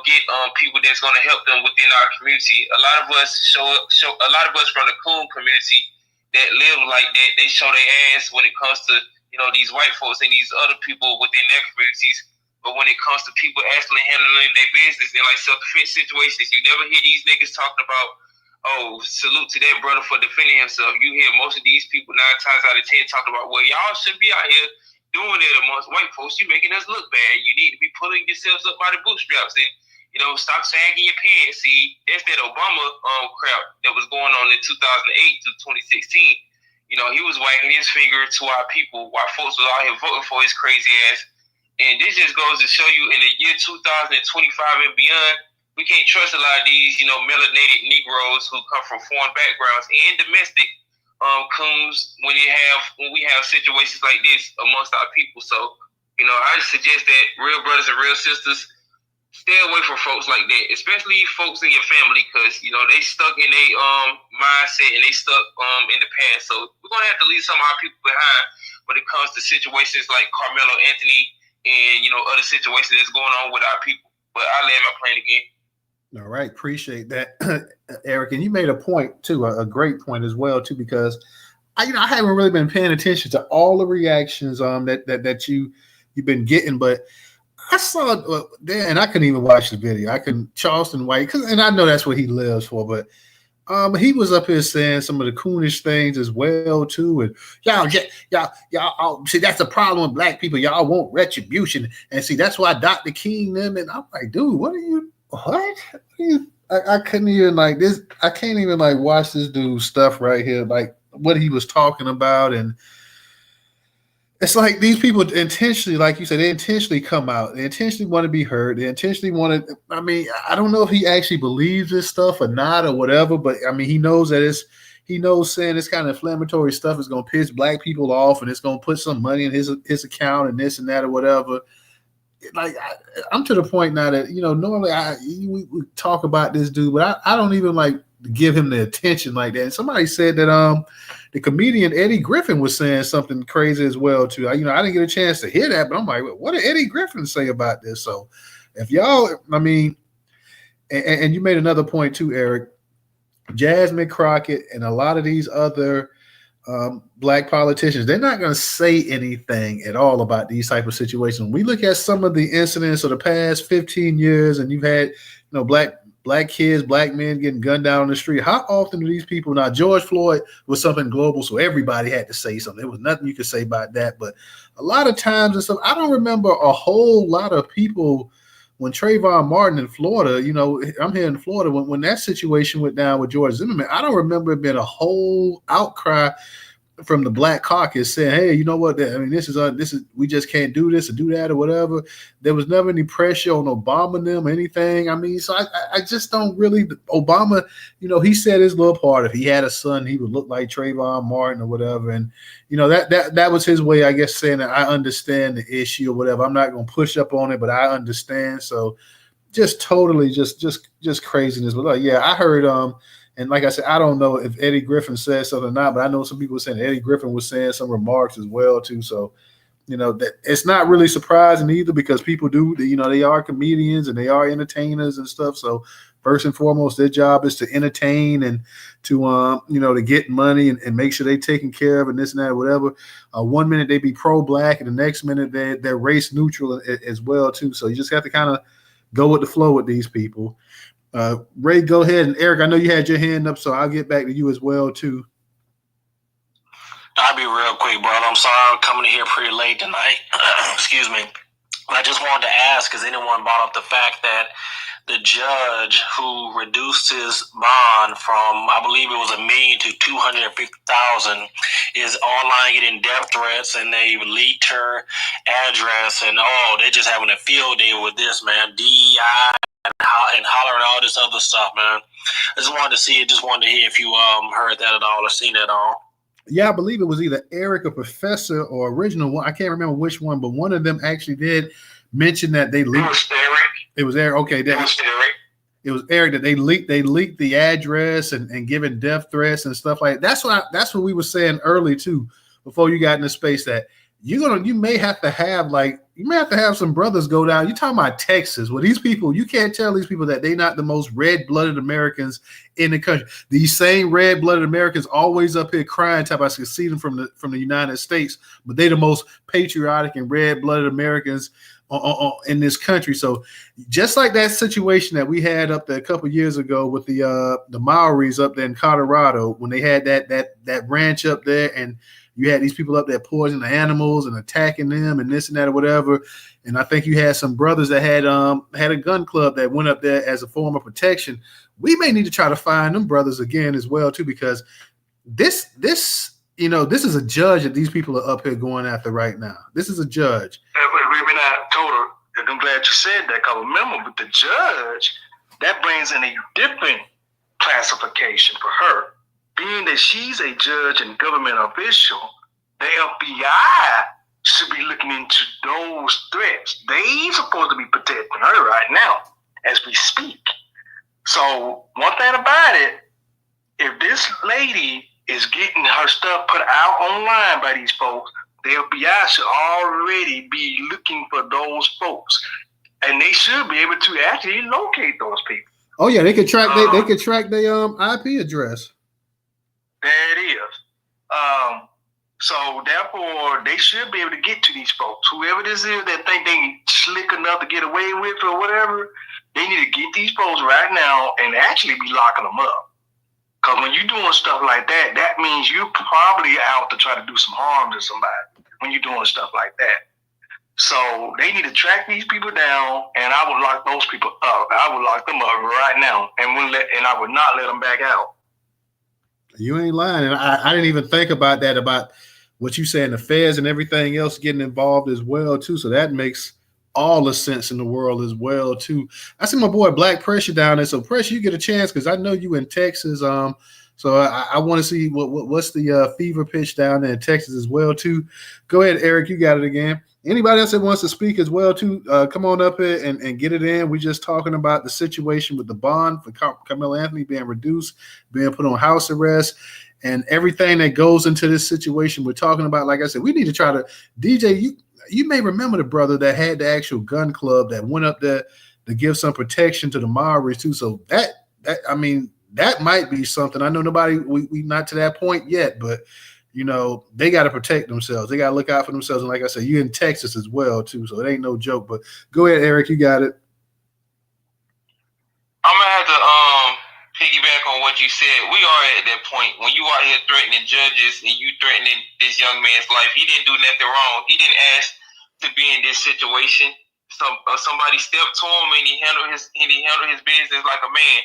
get people that's going to help them within our community. A lot of us a lot of us from the coon community that live like that, they show their ass when it comes to, these white folks and these other people within their communities. But when it comes to people actually handling their business in like self-defense situations, you never hear these niggas talking about, oh, salute to that brother for defending himself. You hear most of these people 9 times out of 10 talking about, well, y'all shouldn't be out here doing it amongst white folks. You're making us look bad. You need to be pulling yourselves up by the bootstraps and, stop sagging your pants. See, that's that Obama crap that was going on in 2008 to 2016. He was wagging his finger to our people while folks was out here voting for his crazy ass. And this just goes to show you in the year 2025 and beyond, we can't trust a lot of these, melanated Negroes who come from foreign backgrounds and domestic coons when we have situations like this amongst our people. So, I suggest that real brothers and real sisters stay away from folks like that, especially folks in your family, because they stuck in their mindset and they stuck in the past. So we're gonna have to leave some of our people behind when it comes to situations like Carmelo Anthony and other situations that's going on with our people. But I land my plane again. All right, appreciate that, Eric. And you made a point too, a great point as well too, because I haven't really been paying attention to all the reactions that you've been getting, but I saw there, and I couldn't even watch the video. Charleston White, and I know that's what he lives for, but he was up here saying some of the coonish things as well too, and y'all see that's the problem with black people. Y'all want retribution, and see that's why Dr. King them, and I'm like, dude, what are you what? I couldn't even like this. I can't even like watch this dude's stuff right here, like what he was talking about, and it's like these people intentionally, like you said, they intentionally come out. They intentionally want to be heard. They intentionally want to. I mean, I don't know if he actually believes this stuff or not or whatever, but I mean, he knows that it's. He knows saying this kind of inflammatory stuff is going to piss black people off, and it's going to put some money in his account and this and that or whatever. Like I'm to the point now that normally we talk about this dude, but I don't even like give him the attention like that. And somebody said that the comedian Eddie Griffin was saying something crazy as well too. I didn't get a chance to hear that, but I'm like, what did Eddie Griffin say about this? So if y'all, I mean, and you made another point too, Eric. Jasmine Crockett and a lot of these other black politicians, they're not going to say anything at all about these type of situations. When we look at some of the incidents of the past 15 years, and you've had, black kids, black men getting gunned down on the street. How often do these people now? George Floyd was something global, so everybody had to say something. There was nothing you could say about that. But a lot of times and stuff, I don't remember a whole lot of people. When Trayvon Martin in Florida, I'm here in Florida. When that situation went down with George Zimmerman, I don't remember it being a whole outcry from the Black Caucus saying, "Hey, you know what? I mean, this is we just can't do this or do that or whatever." There was never any pressure on Obama and them or anything. I mean, so I just don't really. Obama, he said his little part. If he had a son, he would look like Trayvon Martin or whatever, and that was his way, I guess, saying that I understand the issue or whatever. I'm not going to push up on it, but I understand. So just totally just craziness. But I heard and like I said, I don't know if Eddie Griffin said something or not, but I know some people saying Eddie Griffin was saying some remarks as well too. So, that it's not really surprising either because people do, they are comedians and they are entertainers and stuff. So first and foremost, their job is to entertain and to, to get money and make sure they're taken care of and this and that, or whatever. 1 minute they be pro-black and the next minute they're race neutral as well too. So you just have to kind of go with the flow with these people. Ray, go ahead. And Eric, I know you had your hand up, so I'll get back to you as well, too. I'll be real quick, bro. I'm sorry I'm coming here pretty late tonight. Excuse me. I just wanted to ask, has anyone brought up the fact that the judge who reduced his bond from, I believe it was $1 million to $250,000, is online getting death threats, and they've leaked her address, and they're just having a field day with this, man. DEI and hollering all this other stuff, man. I just wanted to see it. Just wanted to hear if you heard that at all or seen it at all. Yeah, I believe it was either Eric or Professor or original one. I can't remember which one, but one of them actually did mention that they leaked. It was Eric. It was Eric. Okay, it was Eric. It was Eric that they leaked the address and giving death threats and stuff like that. That's what we were saying early too, before you got into space, that you may have to have some brothers go down. You're talking about Texas, where these people, you can't tell these people that they're not the most red-blooded Americans in the country. These same red-blooded Americans always up here crying, talking about seceding from the United States, but they the most patriotic and red-blooded Americans in this country. So just like that situation that we had up there a couple years ago with the Maoris up there in Colorado, when they had that ranch up there, and you had these people up there poisoning the animals and attacking them and this and that or whatever. And I think you had some brothers that had a gun club that went up there as a form of protection. We may need to try to find them brothers again as well too, because this is a judge that these people are up here going after right now. This is a judge. I'm glad you said that, because remember, with the judge, that brings in a different classification for her. Being that she's a judge and government official, the FBI should be looking into those threats. They're supposed to be protecting her right now as we speak. So one thing about it, if this lady is getting her stuff put out online by these folks, the FBI should already be looking for those folks, and they should be able to actually locate those people. Oh yeah, they could track they could track their IP address. There it is. So therefore, they should be able to get to these folks. Whoever this is that think they slick enough to get away with or whatever, they need to get these folks right now and actually be locking them up. Because when you're doing stuff like that, that means you're probably out to try to do some harm to somebody when you're doing stuff like that. So they need to track these people down, and I would lock those people up. I would lock them up right now, and I would not let them back out. You ain't lying. And I didn't even think about that, about what you saying, the feds and everything else getting involved as well, too. So that makes all the sense in the world as well, too. I see my boy Black Pressure down there. So Pressure, you get a chance because I know you in Texas. So I want to see what's the fever pitch down there in Texas as well, too. Go ahead, Eric. You got it again. Anybody else that wants to speak as well, too, come on up here and get it in. We're just talking about the situation with the bond for Carmelo Anthony being reduced, being put on house arrest, and everything that goes into this situation. We're talking about, like I said, we need to try to – DJ, you may remember the brother that had the actual gun club that went up there to give some protection to the Maoris, too. So that might be something. I know we not to that point yet, but – they got to protect themselves. They got to look out for themselves. And like I said, you're in Texas as well, too, so it ain't no joke. But go ahead, Eric. You got it. I'm going to have to piggyback on what you said. We are at that point. When you out here threatening judges and you threatening this young man's life, he didn't do nothing wrong. He didn't ask to be in this situation. Somebody stepped to him and he handled his business like a man.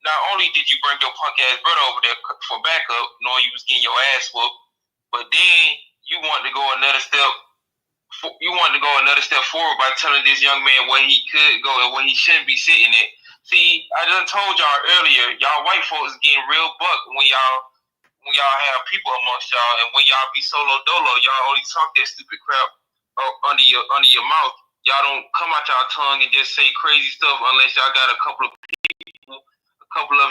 Not only did you bring your punk ass brother over there for backup, knowing you was getting your ass whooped, but then you wanted to go another step. You wanted to go another step forward by telling this young man where he could go and where he shouldn't be sitting at. See, I done told y'all earlier, y'all white folks getting real buck when y'all have people amongst y'all, and when y'all be solo dolo, y'all only talk that stupid crap under your mouth. Y'all don't come out y'all tongue and just say crazy stuff unless y'all got a couple of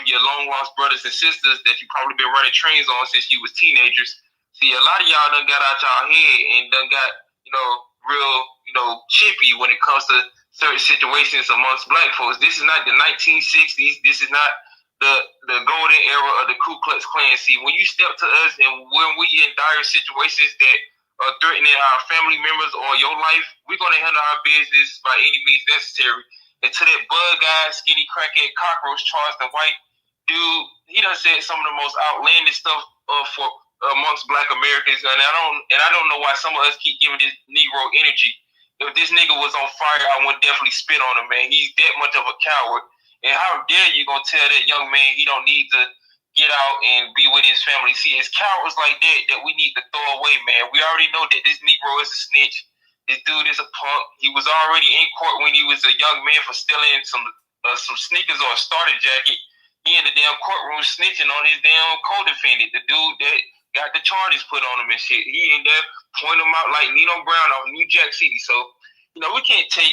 your long lost brothers and sisters that you probably been running trains on since you was teenagers. See, a lot of y'all done got out y'all head and done got, real, chippy when it comes to certain situations amongst black folks. This is not the 1960s. This is not the golden era of the Ku Klux Klan. See, when you step to us and when we in dire situations that are threatening our family members or your life, we're going to handle our business by any means necessary. And to that bug guy, skinny crackhead, cockroach, Charleston White dude, he done said some of the most outlandish stuff for amongst Black Americans, and I don't know why some of us keep giving this Negro energy. If this nigga was on fire, I would definitely spit on him, man. He's that much of a coward. And how dare you gonna tell that young man he don't need to get out and be with his family? See, it's cowards like that we need to throw away, man. We already know that this Negro is a snitch. This dude is a punk. He was already in court when he was a young man for stealing some sneakers or a starter jacket. He in the damn courtroom snitching on his damn co-defendant, the dude that got the charges put on him and shit. He in there pointing him out like Nino Brown off New Jack City. So, we can't take,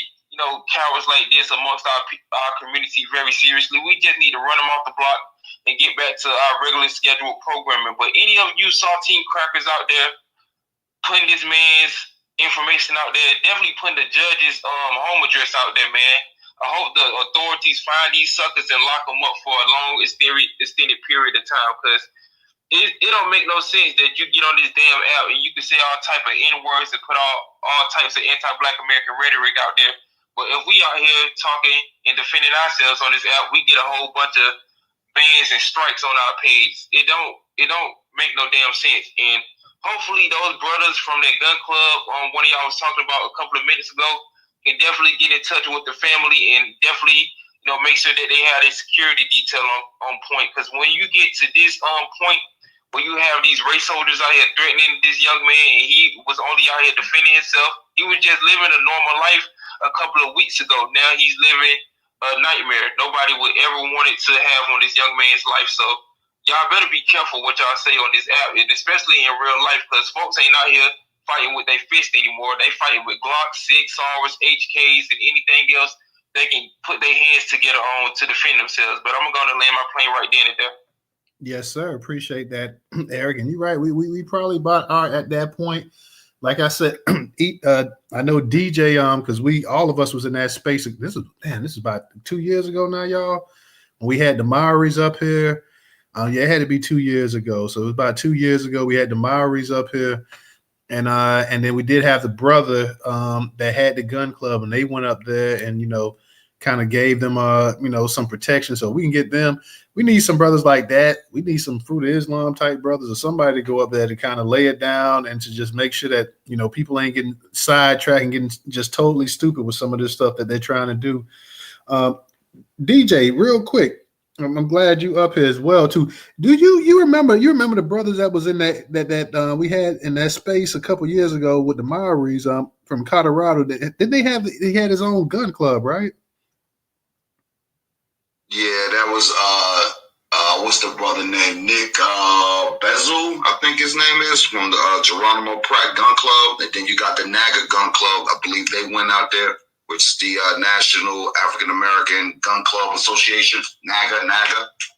cowards like this amongst our community very seriously. We just need to run them off the block and get back to our regular scheduled programming. But any of you saltine crackers out there putting this man's information out there, definitely putting the judge's home address out there, man. I hope the authorities find these suckers and lock them up for a long extended period of time, because it don't make no sense that you get on this damn app and you can say all type of N-words and put all types of anti-Black American rhetoric out there. But if we out here talking and defending ourselves on this app, we get a whole bunch of bans and strikes on our page. It don't make no damn sense. And hopefully those brothers from that gun club one of y'all was talking about a couple of minutes ago can definitely get in touch with the family and definitely make sure that they have their security detail on point. Because when you get to this point, when you have these race soldiers out here threatening this young man, and he was only out here defending himself, he was just living a normal life a couple of weeks ago. Now he's living a nightmare nobody would ever want it to have on this young man's life. So y'all better be careful what y'all say on this app, and especially in real life, because folks ain't out here fighting with their fist anymore. They fighting with Glock 6, SARS, HKs, and anything else they can put their hands together on to defend themselves. But I'm going to land my plane right then and there. Yes, sir. Appreciate that, Eric. And you're right. We probably are at that point. Like I said, I know DJ, because all of us was in that space. This is about 2 years ago now, y'all. We had the Maoris up here. It had to be 2 years ago. So it was about 2 years ago. We had the Maoris up here. And then we did have the brother that had the gun club, and they went up there and, kind of gave them, some protection so we can get them. We need some brothers like that. We need some Fruit of Islam type brothers or somebody to go up there to kind of lay it down and to just make sure that, people ain't getting sidetracked and getting just totally stupid with some of this stuff that they're trying to do. DJ, real quick, I'm glad you up here as well too. Do you remember the brothers that was in that we had in that space a couple years ago with the Maoris from Colorado? Did they had his own gun club, right? Yeah, that was what's the brother name? Nick Bezel, I think his name is, from the Geronimo Pratt Gun Club. And then you got the NAGA Gun Club. I believe they went out there, which is the National African American Gun Club Association. NAGA.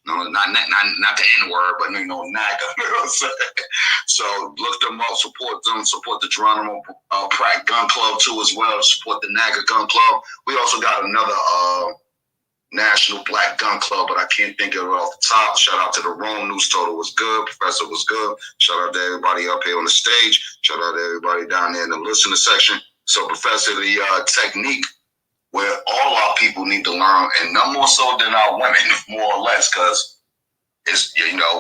No, not the N word, but NAGA. You know what I'm saying? So look them up, support them, support the Geronimo Pratt Gun Club too as well. Support the NAGA Gun Club. We also got another National Black Gun Club, but I can't think of it off the top. Shout out to the Rome News Total was good. Professor was good. Shout out to everybody up here on the stage. Shout out to everybody down there in the listener section. So, Professor, the technique where all our people need to learn, and none more so than our women, more or less, because it's,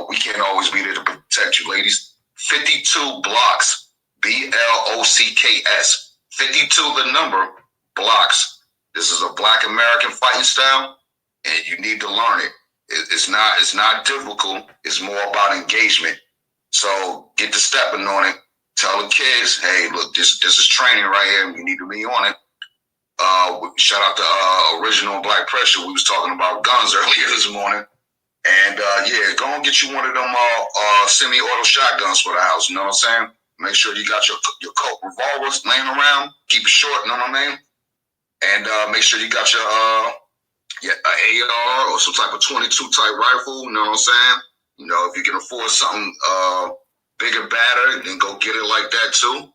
we can't always be there to protect you, ladies. 52 blocks, BLOCKS. 52 the number, blocks. This is a Black American fighting style, and you need to learn it. It's not difficult. It's more about engagement. So get to stepping on it. Tell the kids, hey, look, this is training right here. You need to be on it. Shout out to Original Black Pressure. We was talking about guns earlier this morning. And go and get you one of them semi-auto shotguns for the house. You know what I'm saying? Make sure you got your Colt revolvers laying around. Keep it short. You know what I mean? And make sure you got your AR or some type of 22 type rifle. You know what I'm saying? If you can afford something bigger, badder, then go get it like that too.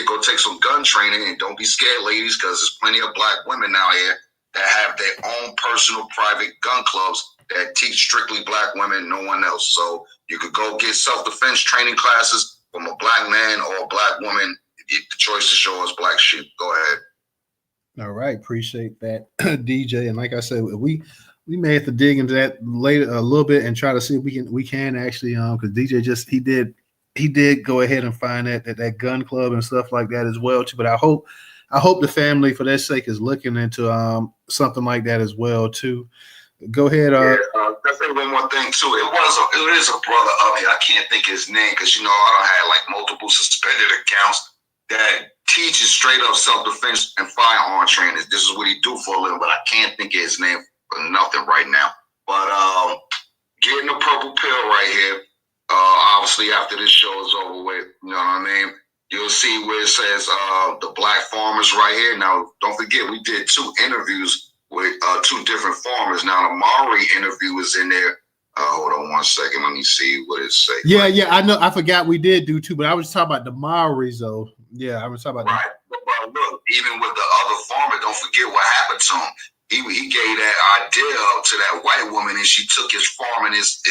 Go take some gun training, and don't be scared, ladies, because there's plenty of Black women out here that have their own personal private gun clubs that teach strictly Black women, no one else. So you could go get self-defense training classes from a Black man or a Black woman. The choice is yours, Black sheep. Go ahead. All right, appreciate that, DJ. And like I said, we may have to dig into that later a little bit and try to see if we can actually because DJ he did go ahead and find that gun club and stuff like that as well too. But I hope the family, for their sake, is looking into something like that as well too. Go ahead. Let's say one more thing too. It is a brother up here. I can't think of his name because I don't have like multiple suspended accounts that teaches straight up self-defense and firearm training. This is what he do for a living, but I can't think of his name for nothing right now. But getting the purple pill right here. Obviously, after this show is over with, you know what I mean? You'll see where it says the Black farmers right here. Now, don't forget, we did 2 interviews with 2 different farmers. Now, the Maori interview is in there. Hold on one second. Let me see what it says. Yeah, I know. I forgot we did do 2, but I was talking about the Maoris, though. Yeah, I was talking about right. But look, even with the other farmer, don't forget what happened to him. He gave that idea to that white woman, and she took his farm and his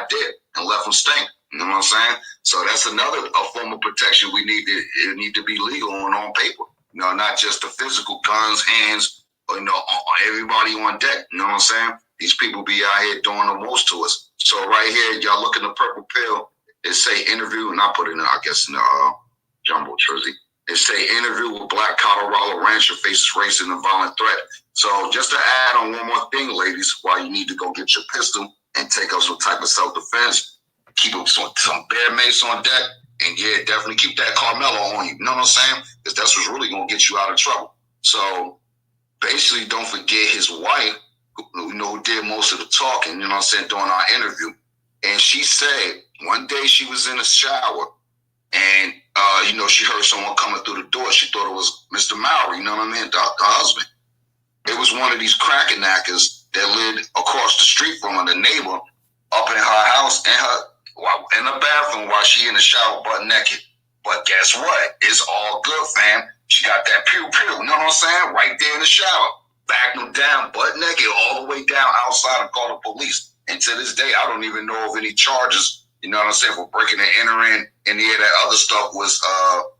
idea and left him stink. You know what I'm saying? So that's another form of protection we need. It need to be legal on paper. Not just the physical guns, hands, or, everybody on deck. You know what I'm saying? These people be out here doing the most to us. So right here, y'all look in the purple pill. It say interview, and I put it in, I guess, in the jumbo jersey. It say interview with Black Colorado rancher faces racist and violent threat. So just to add on one more thing, ladies, why you need to go get your pistol and take up some type of self-defense, keep some bear mace on deck, and definitely keep that Carmelo on you. You know what I'm saying? Because that's what's really going to get you out of trouble. So basically, don't forget his wife, who did most of the talking, you know what I'm saying, during our interview. And she said one day she was in the shower and, she heard someone coming through the door. She thought it was Mr. Maori, you know what I mean, the husband. It was one of these crackerknackers that lived across the street from her, the neighbor, up in her house in the bathroom while she in the shower butt naked. But guess what? It's all good, fam. She got that pew-pew, you know what I'm saying? Right there in the shower. Backed him down, butt naked, all the way down outside and called the police. And to this day, I don't even know of any charges, you know what I'm saying, for breaking and entering. And that other stuff was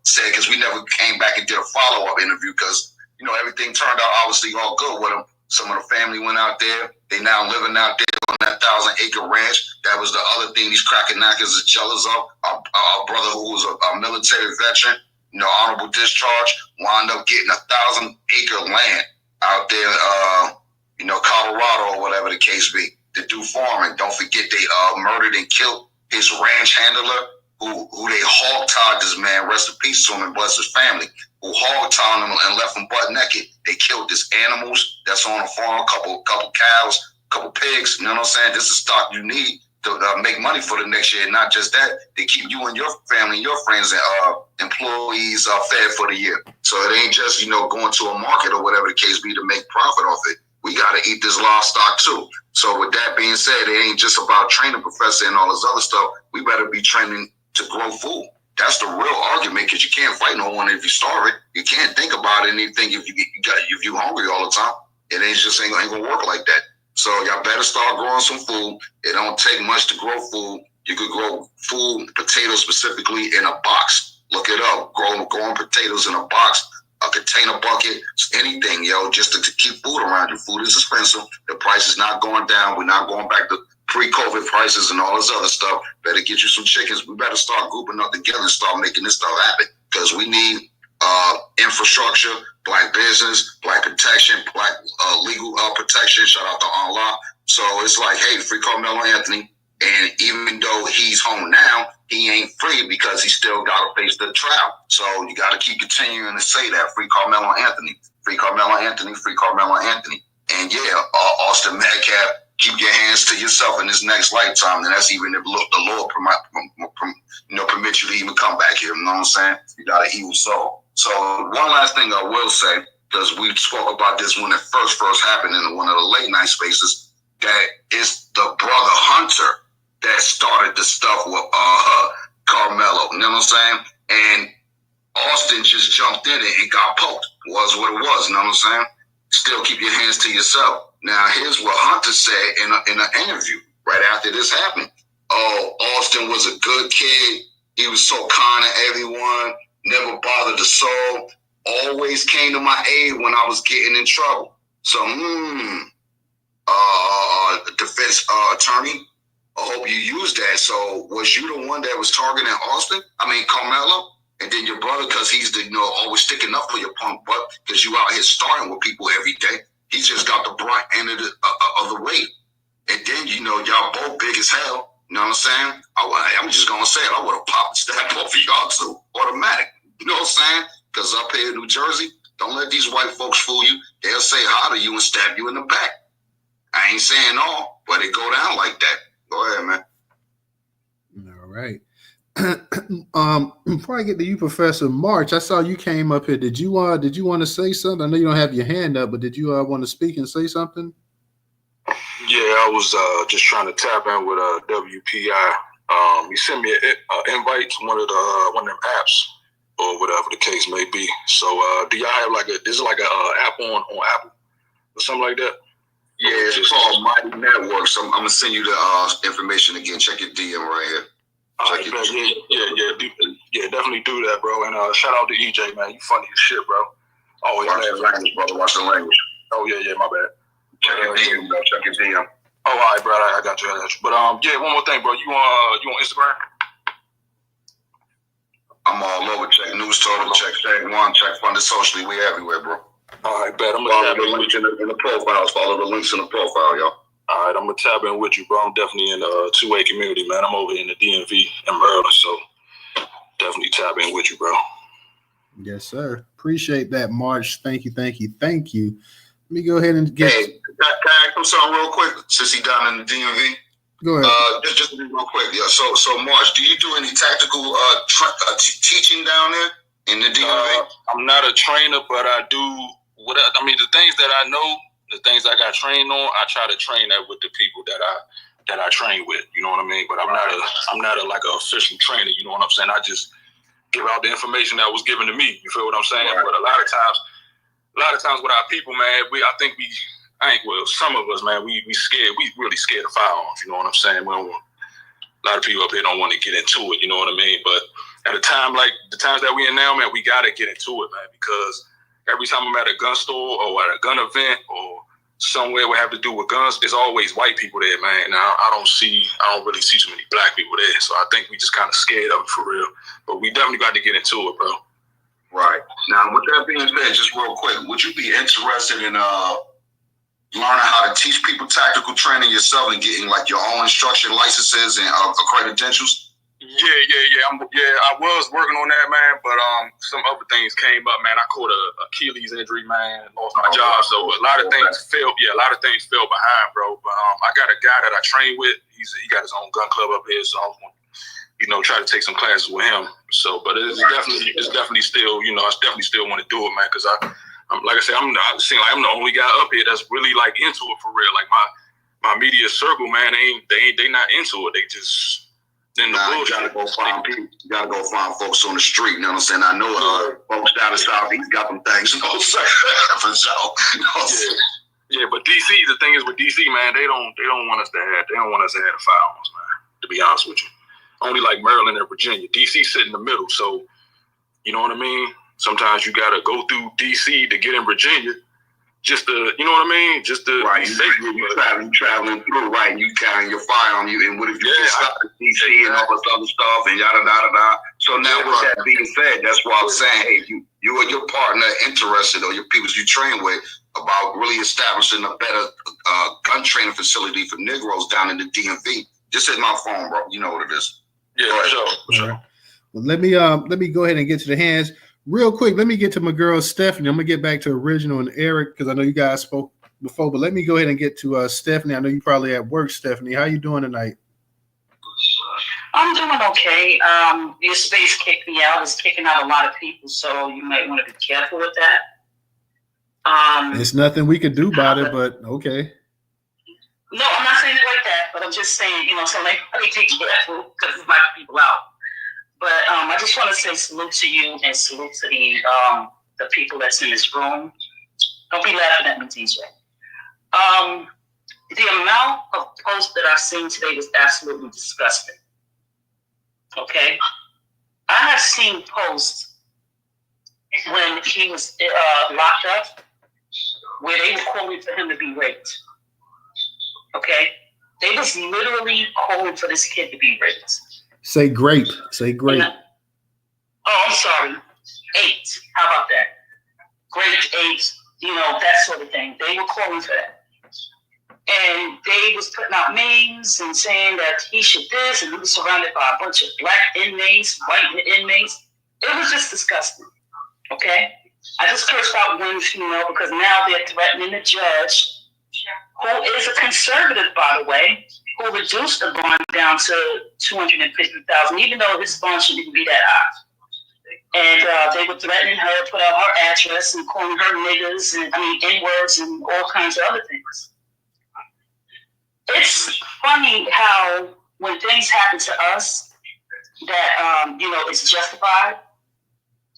said because we never came back and did a follow-up interview because everything turned out obviously all good with them. Some of the family went out there. They now living out there on that 1,000-acre ranch. That was the other thing these cracker knockers are jealous of. Our brother who was a military veteran, honorable discharge, wound up getting 1,000-acre land out there, Colorado or whatever the case be, to do farming. Don't forget they murdered and killed his ranch handler, who they hog-tied this man, rest in peace to him and bless his family, who hog-tied him and left him butt naked. They killed his animals that's on the farm, couple cows, couple pigs, you know what I'm saying? This is stock you need to make money for the next year. And not just that, they keep you and your family and your friends and employees fed for the year. So it ain't just, going to a market or whatever the case be to make profit off it. We got to eat this livestock too. So with that being said, it ain't just about training professor and all this other stuff. We better be training to grow food. That's the real argument, because you can't fight no one if you're starving. You can't think about anything if you hungry all the time. It ain't gonna work like that. So y'all better start growing some food. It don't take much to grow food. You could grow food, potatoes specifically, in a box. Look it up. Growing potatoes in a box, a container bucket, anything, just to keep food around you. Food is expensive. The price is not going down. We're not going back to pre-COVID prices and all this other stuff. Better get you some chickens. We better start grouping up together and start making this stuff happen, because we need infrastructure, black business, black protection, black legal protection. Shout out to Allah. So it's like, hey, free Carmelo Anthony. And even though he's home now, he ain't free because he still got to face the trial. So you got to keep continuing to say that. Free Carmelo Anthony. Free Carmelo Anthony. Free Carmelo Anthony. And yeah, Austin Metcalf, keep your hands to yourself in this next lifetime. And that's even if the Lord permit you to even come back here. You know what I'm saying? You got an evil soul. So one last thing I will say, because we spoke about this when it first happened in one of the late night spaces, that it's the brother Hunter that started the stuff with Carmelo. You know what I'm saying? And Austin just jumped in it and got poked. Was what it was. You know what I'm saying? Still keep your hands to yourself. Now, here's what Hunter said in an interview right after this happened. Oh, Austin was a good kid. He was so kind to everyone. Never bothered a soul. Always came to my aid when I was getting in trouble. So, defense attorney, I hope you used that. So, was you the one that was targeting Carmelo? And then your brother, because he's always sticking up for your punk butt, because you out here starting with people every day. He just got the brunt end of the weight. And then, y'all both big as hell. You know what I'm saying? I'm just going to say it. I would have popped and stabbed both of y'all too. Automatic. You know what I'm saying? Because up here in New Jersey, don't let these white folks fool you. They'll say hi to you and stab you in the back. I ain't saying all, but it go down like that. Go ahead, man. All right. Before I get to you, Professor March, I saw you came up here. Did you want to say something? I know you don't have your hand up, but did you want to speak and say something? Yeah, I was just trying to tap in with WPI. He sent me an invite to one of them apps or whatever the case may be. So do y'all have this is like a app on Apple or something like that? Yeah, it's called Mighty Network. So I'm gonna send you the information again. Check your DM right here. Yeah, definitely do that, bro. And shout out to EJ, man. You funny as shit, bro. Always watch the language, brother. Watch the language. Oh yeah, my bad. Check your DM, bro. Check your DM. Oh, all right, bro. I got you. But yeah, one more thing, bro. You on Instagram? I'm all over. Check News Total. Check Shag One. Check Funded Socially. We everywhere, bro. All right, bet. I'm gonna follow the links in the profiles. Follow the links in the profile, y'all. All right, I'm gonna tap in with you, bro. I'm definitely in the 2A community, man. I'm over in the DMV in Maryland, so definitely tap in with you, bro. Yes, sir. Appreciate that, March. Thank you. Let me go ahead and get. Hey, can I ask him something real quick? Since he down in the DMV. Go ahead. Just real quick, yeah. So March, do you do any tactical teaching down there in the DMV? I'm not a trainer, but I do. The things that I know. The things I got trained on, I try to train that with the people that I train with. You know what I mean? But I'm not a official trainer. You know what I'm saying? I just give out the information that was given to me. You feel what I'm saying? Right. But a lot of times with our people, man, some of us, man, we scared. We really scared of firearms. You know what I'm saying? A lot of people up here don't want to get into it. You know what I mean? But at a time like the times that we in now, man, we gotta get into it, man, because every time I'm at a gun store or at a gun event or somewhere we have to do with guns, there's always white people there, man. Now I don't really see too many black people there. So I think we just kind of scared of it for real. But we definitely got to get into it, bro. Right. Now, with that being said, just real quick, would you be interested in learning how to teach people tactical training yourself and getting like your own instruction licenses and credentials? Yeah. I was working on that, man, but some other things came up, man. I caught a Achilles injury, man, lost my job, so a lot of things fell behind, bro. But I got a guy that I train with. He got his own gun club up here, so I was gonna, try to take some classes with him. So, but it's definitely still, I definitely still want to do it, man, because I'm like I said, I'm the only guy up here that's really like into it for real. Like my media circle, man, they not into it. They just you gotta go find people. You gotta go find folks on the street. You know what I'm saying? I know folks down the Southeast got them things. For sure. Yeah, but DC, the thing is with DC, man, they don't want us to have the firearms, man. To be honest with you, only like Maryland and Virginia. DC sit in the middle, so you know what I mean. Sometimes you gotta go through DC to get in Virginia. Just to, you know what I mean? Just to right, you traveling through, right? You carrying your firearm, and what if you get stuck in DC and all this other stuff and yada yada yada. So now, with that being said, that's why I'm saying, hey, if you and your partner interested, or your people you train with, about really establishing a better gun training facility for Negroes down in the DMV, just hit my phone, bro. You know what it is. Yeah, for sure. Right. Well, let me go ahead and get to the hands. Real quick, let me get to my girl Stephanie. I'm gonna get back to Original and Eric because I know you guys spoke before, but let me go ahead and get to Stephanie. I know you probably at work, Stephanie. How you doing tonight? I'm doing okay. Your space kicked me out. It's kicking out a lot of people, so you might want to be careful with that. There's nothing we could do about it, but okay. No, I'm not saying it like that, but I'm just saying, so let me take careful because it's knocking people out. But I just want to say salute to you and salute to the people that's in this room. Don't be laughing at me, DJ. The amount of posts that I've seen today was absolutely disgusting. Okay? I have seen posts when he was locked up where they were calling for him to be raped. Okay? They was literally calling for this kid to be raped. Say grape. Say grape. I'm sorry. 8. How about that? Grape 8, that sort of thing. They were calling for that. And they was putting out memes and saying that he should this, and he was surrounded by a bunch of black inmates, white inmates. It was just disgusting. Okay? I just cursed out one female because now they're threatening the judge, who is a conservative, by the way, who reduced the bond down to $250,000, even though his bond shouldn't even be that high. And they were threatening her, put out her address, and calling her niggas, and N-words, and all kinds of other things. It's funny how when things happen to us, that it's justified,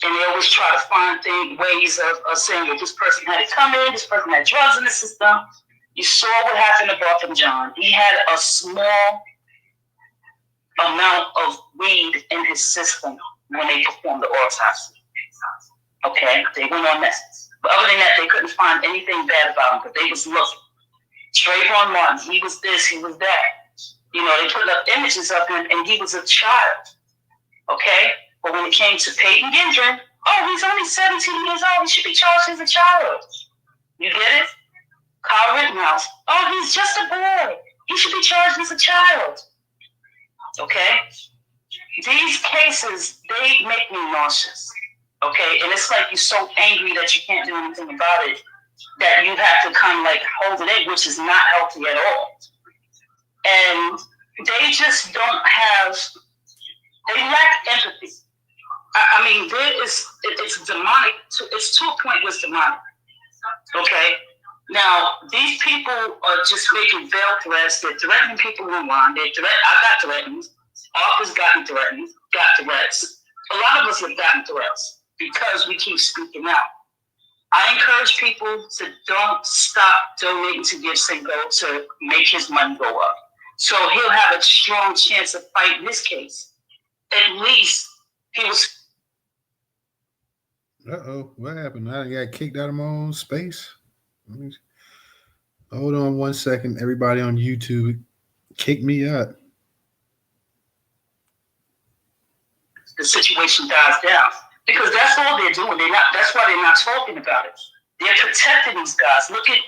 and they always try to find ways of saying, well, this person had it coming, this person had drugs in the system. You saw what happened to Buffin John. He had a small amount of weed in his system when they performed the autopsy. Okay, they went on that. But other than that, they couldn't find anything bad about him, but they was looking. Trayvon Martin, he was this, he was that. They put up images of him, and he was a child. Okay? But when it came to Peyton Gendron, he's only 17 years old. He should be charged as a child. You get it? Kyle Rittenhouse, he's just a boy. He should be charged as a child. Okay? These cases, they make me nauseous. Okay? And it's like you're so angry that you can't do anything about it, that you have to kind of hold it in, which is not healthy at all. And they just don't have, they lack empathy. It's demonic. It's to a point where it's demonic. Okay? Now, these people are just making veiled threats. They're threatening people online. I got threatened. Arthur's gotten threatened, got threats. A lot of us have gotten threats because we keep speaking out. I encourage people to don't stop donating to GiveSync to make his money go up. So he'll have a strong chance of fighting this case. At least he was Uh-oh, what happened? I got kicked out of my own space. Hold on 1 second. Everybody on YouTube, kick me out. The situation dies down. Because that's all they're doing. That's why they're not talking about it. They're protecting these guys. Look at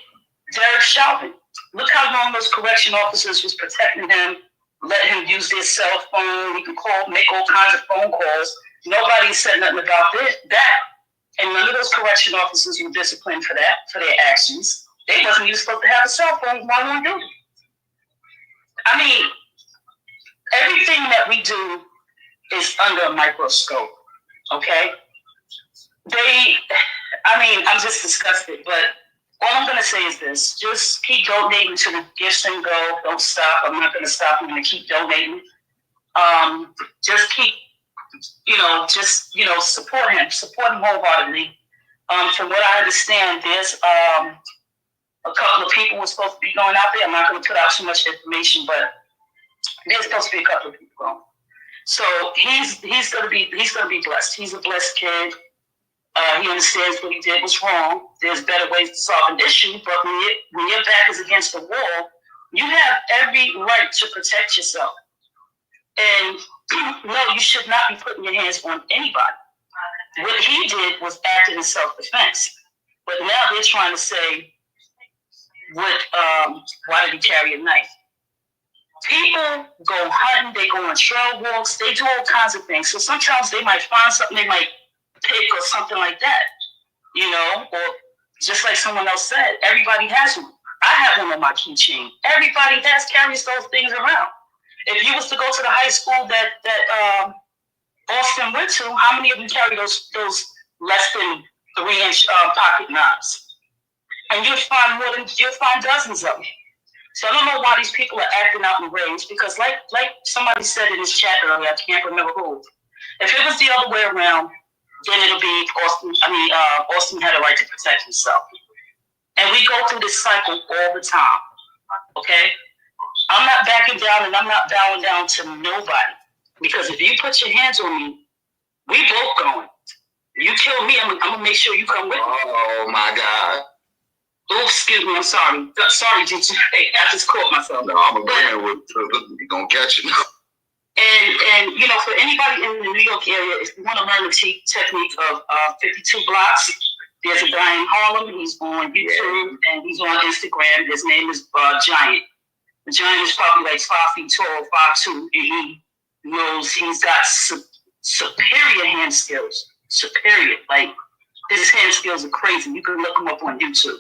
Derek Chauvin. Look how long those correction officers was protecting him, let him use their cell phone. He could call, make all kinds of phone calls. Nobody said nothing about that. And none of those correction officers were disciplined for that, for their actions. They wasn't even supposed to have a cell phone while on duty. I mean, everything that we do is under a microscope, okay? I'm just disgusted, but all I'm going to say is this. Just keep donating to the Gifts and Go. Don't stop. I'm not going to stop. I'm going to keep donating. Just keep, support him. Support him wholeheartedly. From what I understand, there's a couple of people who are supposed to be going out there. I'm not going to put out too much information, but there's supposed to be a couple of people going. So he's going to be blessed. He's a blessed kid. He understands what he did was wrong. There's better ways to solve an issue, but when your back is against the wall, you have every right to protect yourself. And no, you should not be putting your hands on anybody. What he did was acted in self-defense. But now they're trying to say, why did he carry a knife? People go hunting, they go on trail walks, they do all kinds of things. So sometimes they might find something they might pick or something like that, or just like someone else said, everybody has one. I have one on my keychain. Everybody carries those things around. If you was to go to the high school that Austin went to, how many of them carry those less than 3-inch pocket knives? And you'll find dozens of them. So I don't know why these people are acting out in rage, because like somebody said in this chat earlier, I can't remember who. If it was the other way around, then it'll be Austin. Austin had a right to protect himself. And we go through this cycle all the time. Okay? I'm not backing down and I'm not bowing down to nobody. Because if you put your hands on me, we both going. You kill me, I'm going to make sure you come with me. Oh, my God. Oh, excuse me, I'm sorry. Sorry, DJ. I just caught myself. No, I'm agreeing with you. You're going to catch it. And for anybody in the New York area, if you want to learn the technique of 52 blocks, there's a guy in Harlem. He's on YouTube and he's on Instagram. His name is Giant. The Giant is probably like 5 feet tall, 5'2", and he knows he's got superior hand skills. Superior. Like, his hand skills are crazy. You can look him up on YouTube.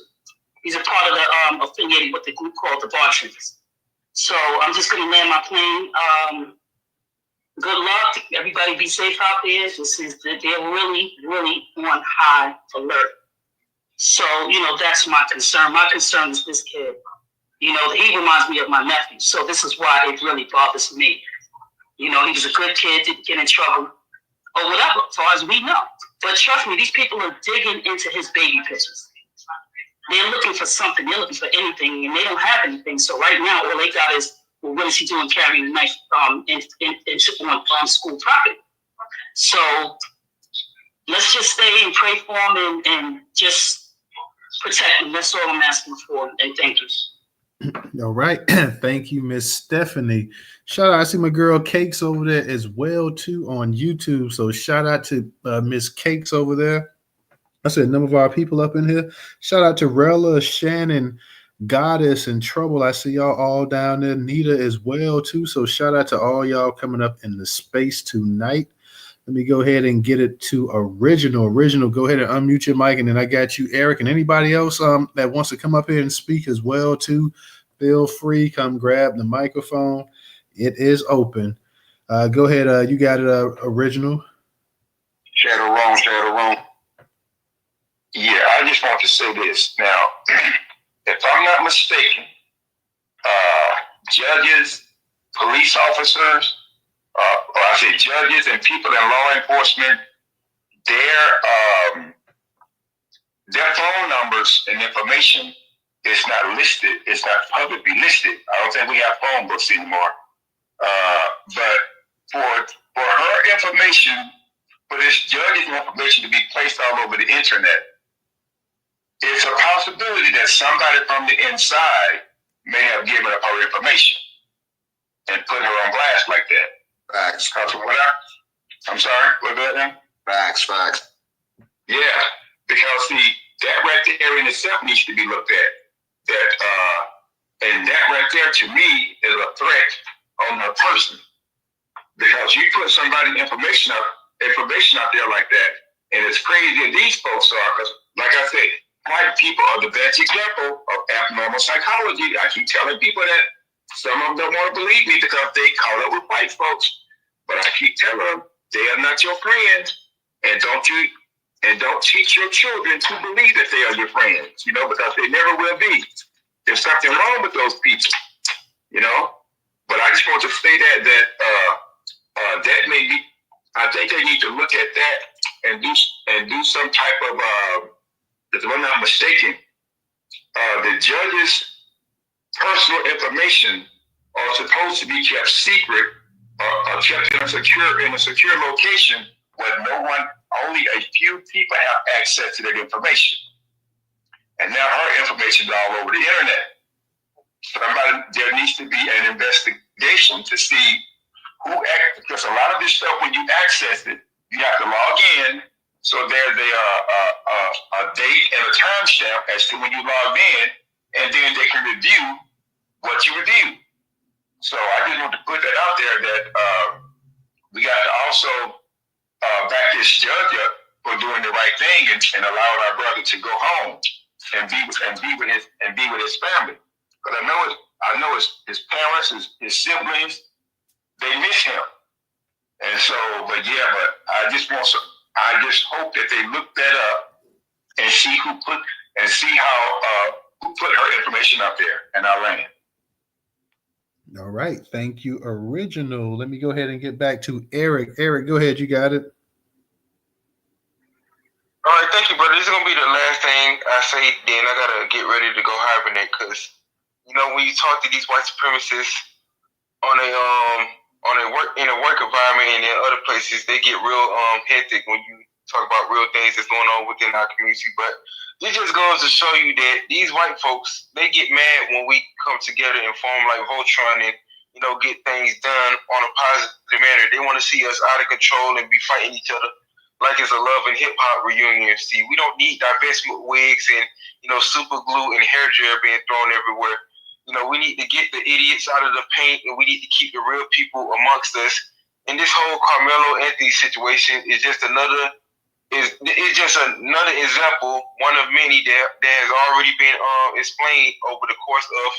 He's a part of the affiliated with the group called the Bartenders. So I'm just going to land my plane. Good luck. Everybody be safe out there. They're really, really on high alert. So, that's my concern. My concern is this kid. He reminds me of my nephew. So this is why it really bothers me. He was a good kid, didn't get in trouble or whatever, as far as we know. But trust me, these people are digging into his baby pictures. They're looking for something. They're looking for anything, and they don't have anything. So right now, all they got is, well, what is he doing carrying a knife on school property? So let's just stay and pray for him and just protect him. That's all I'm asking for. And thank you. All right. Thank you, Miss Stephanie. Shout out. I see my girl Cakes over there as well, too, on YouTube. So shout out to Miss Cakes over there. I said a number of our people up in here. Shout out to Rella, Shannon, Goddess, and Trouble. I see y'all all down there. Nita as well, too. So shout out to all y'all coming up in the space tonight. Let me go ahead and get it to Original. Original, go ahead and unmute your mic, and then I got you, Eric, and anybody else that wants to come up here and speak as well, too. Feel free. Come grab the microphone. It is open. Go ahead. You got it, Original. Shadow Wrong. Yeah, I just want to say this. Now, if I'm not mistaken, judges, police officers, or I say judges and people in law enforcement, their phone numbers and information is not listed. It's not publicly listed. I don't think we have phone books anymore. But for her information for this judge's information to be placed all over the internet, it's a possibility that somebody from the inside may have given up her information and put her on blast like that. Facts. I'm sorry, what about that? Facts. Yeah, because see, that right there in itself needs to be looked at. And that right there to me is a threat on her person. Because you put somebody's information out there like that, and it's crazy that these folks are, because like I said, white people are the best example of abnormal psychology. I keep telling people that. Some of them don't want to believe me because they caught up with white folks. But I keep telling them they are not your friends, and don't teach your children to believe that they are your friends, because they never will be. There's something wrong with those people, But I just want to say that that may be. I think they need to look at that and do some type of. If I'm not mistaken, the judge's personal information are supposed to be kept secret or kept in a secure location where only a few people have access to that information. And now her information is all over the internet. There needs to be an investigation to see who acted, because a lot of this stuff, when you access it, you have to log in. So there's a date and a timestamp as to when you log in, and then they can review what you review. So I just want to put that out there that we got to also back this judge up for doing the right thing and allowing our brother to go home and be with his family. Because I know his parents, his siblings, they miss him. And so, but I just hope that they look that up and see who put her information up there, and I'll land. All right. Thank you, Original. Let me go ahead and get back to Eric. Eric, go ahead. You got it. All right. Thank you, brother. This is going to be the last thing I say. Then I got to get ready to go hibernate because, when you talk to these white supremacists in a work environment and in other places, they get real hectic when you talk about real things that's going on within our community. But it just goes to show you that these white folks, they get mad when we come together and form like Voltron and, get things done on a positive manner. They want to see us out of control and be fighting each other like it's a love and hip hop reunion. See, we don't need divestment wigs and, super glue and hair gel being thrown everywhere. We need to get the idiots out of the paint, and we need to keep the real people amongst us. And this whole Carmelo Anthony situation is just another example, one of many that has already been explained over the course of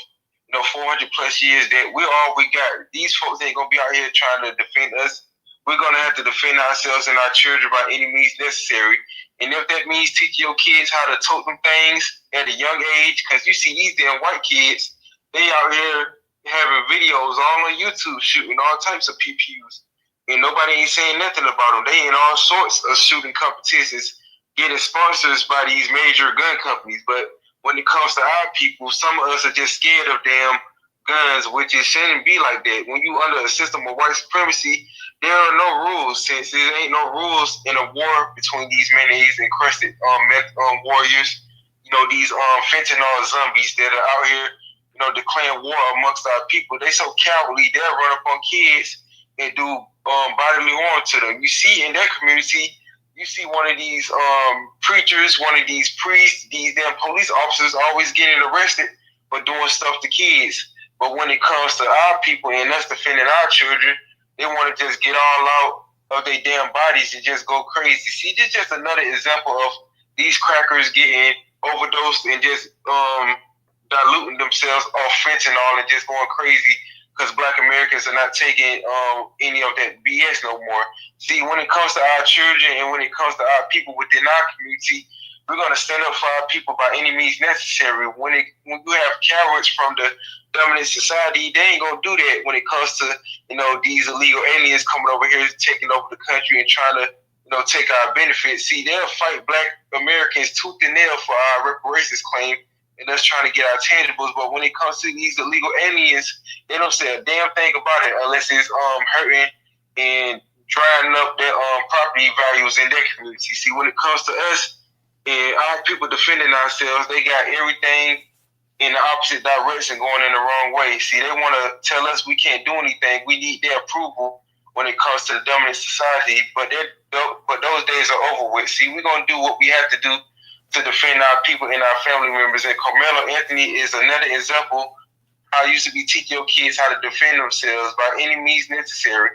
400 plus years that we're all we got. These folks ain't gonna be out here trying to defend us. We're gonna have to defend ourselves and our children by any means necessary. And if that means teaching your kids how to tote them things at a young age, because you see these damn white kids, they out here having videos all on YouTube shooting all types of PPUs. And nobody ain't saying nothing about them. They in all sorts of shooting competitions, getting sponsors by these major gun companies. But when it comes to our people, some of us are just scared of damn guns, which it shouldn't be like that. When you under a system of white supremacy, there are no rules. Since there ain't no rules in a war between these mayonnaise encrusted warriors, these fentanyl zombies that are out here, declaring war amongst our people. They so cowardly, they'll run up on kids and do bodily harm to them. You see in that community, you see one of these preachers, one of these priests, these damn police officers always getting arrested for doing stuff to kids. But when it comes to our people and us defending our children, they want to just get all out of their damn bodies and just go crazy. See, this is just another example of these crackers getting overdosed and just diluting themselves off fentanyl and just going crazy because Black Americans are not taking any of that BS no more. See, when it comes to our children and when it comes to our people within our community, we're going to stand up for our people by any means necessary. When you have cowards from the dominant society, they ain't going to do that when it comes to, these illegal aliens coming over here, taking over the country and trying to, take our benefits. See, they'll fight Black Americans tooth and nail for our reparations claim and us trying to get our tangibles. But when it comes to these illegal aliens, they don't say a damn thing about it unless it's hurting and driving up their property values in their community. See, when it comes to us and our people defending ourselves, they got everything in the opposite direction, going in the wrong way. See, they want to tell us we can't do anything. We need their approval when it comes to the dominant society, but those days are over with. See, we're going to do what we have to do to defend our people and our family members. And Carmelo Anthony is another example how you used to be teaching your kids how to defend themselves by any means necessary.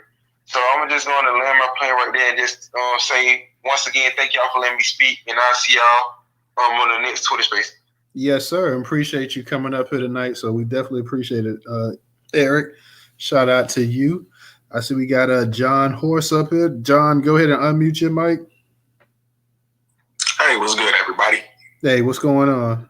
So I'm just going to land my plane right there and just say, once again, thank y'all for letting me speak, and I'll see y'all on the next Twitter space. Yes, sir. Appreciate you coming up here tonight. So we definitely appreciate it. Eric, shout out to you. I see we got John Horse up here. John, go ahead and unmute your mic. Hey, what's good, everybody? Hey, what's going on?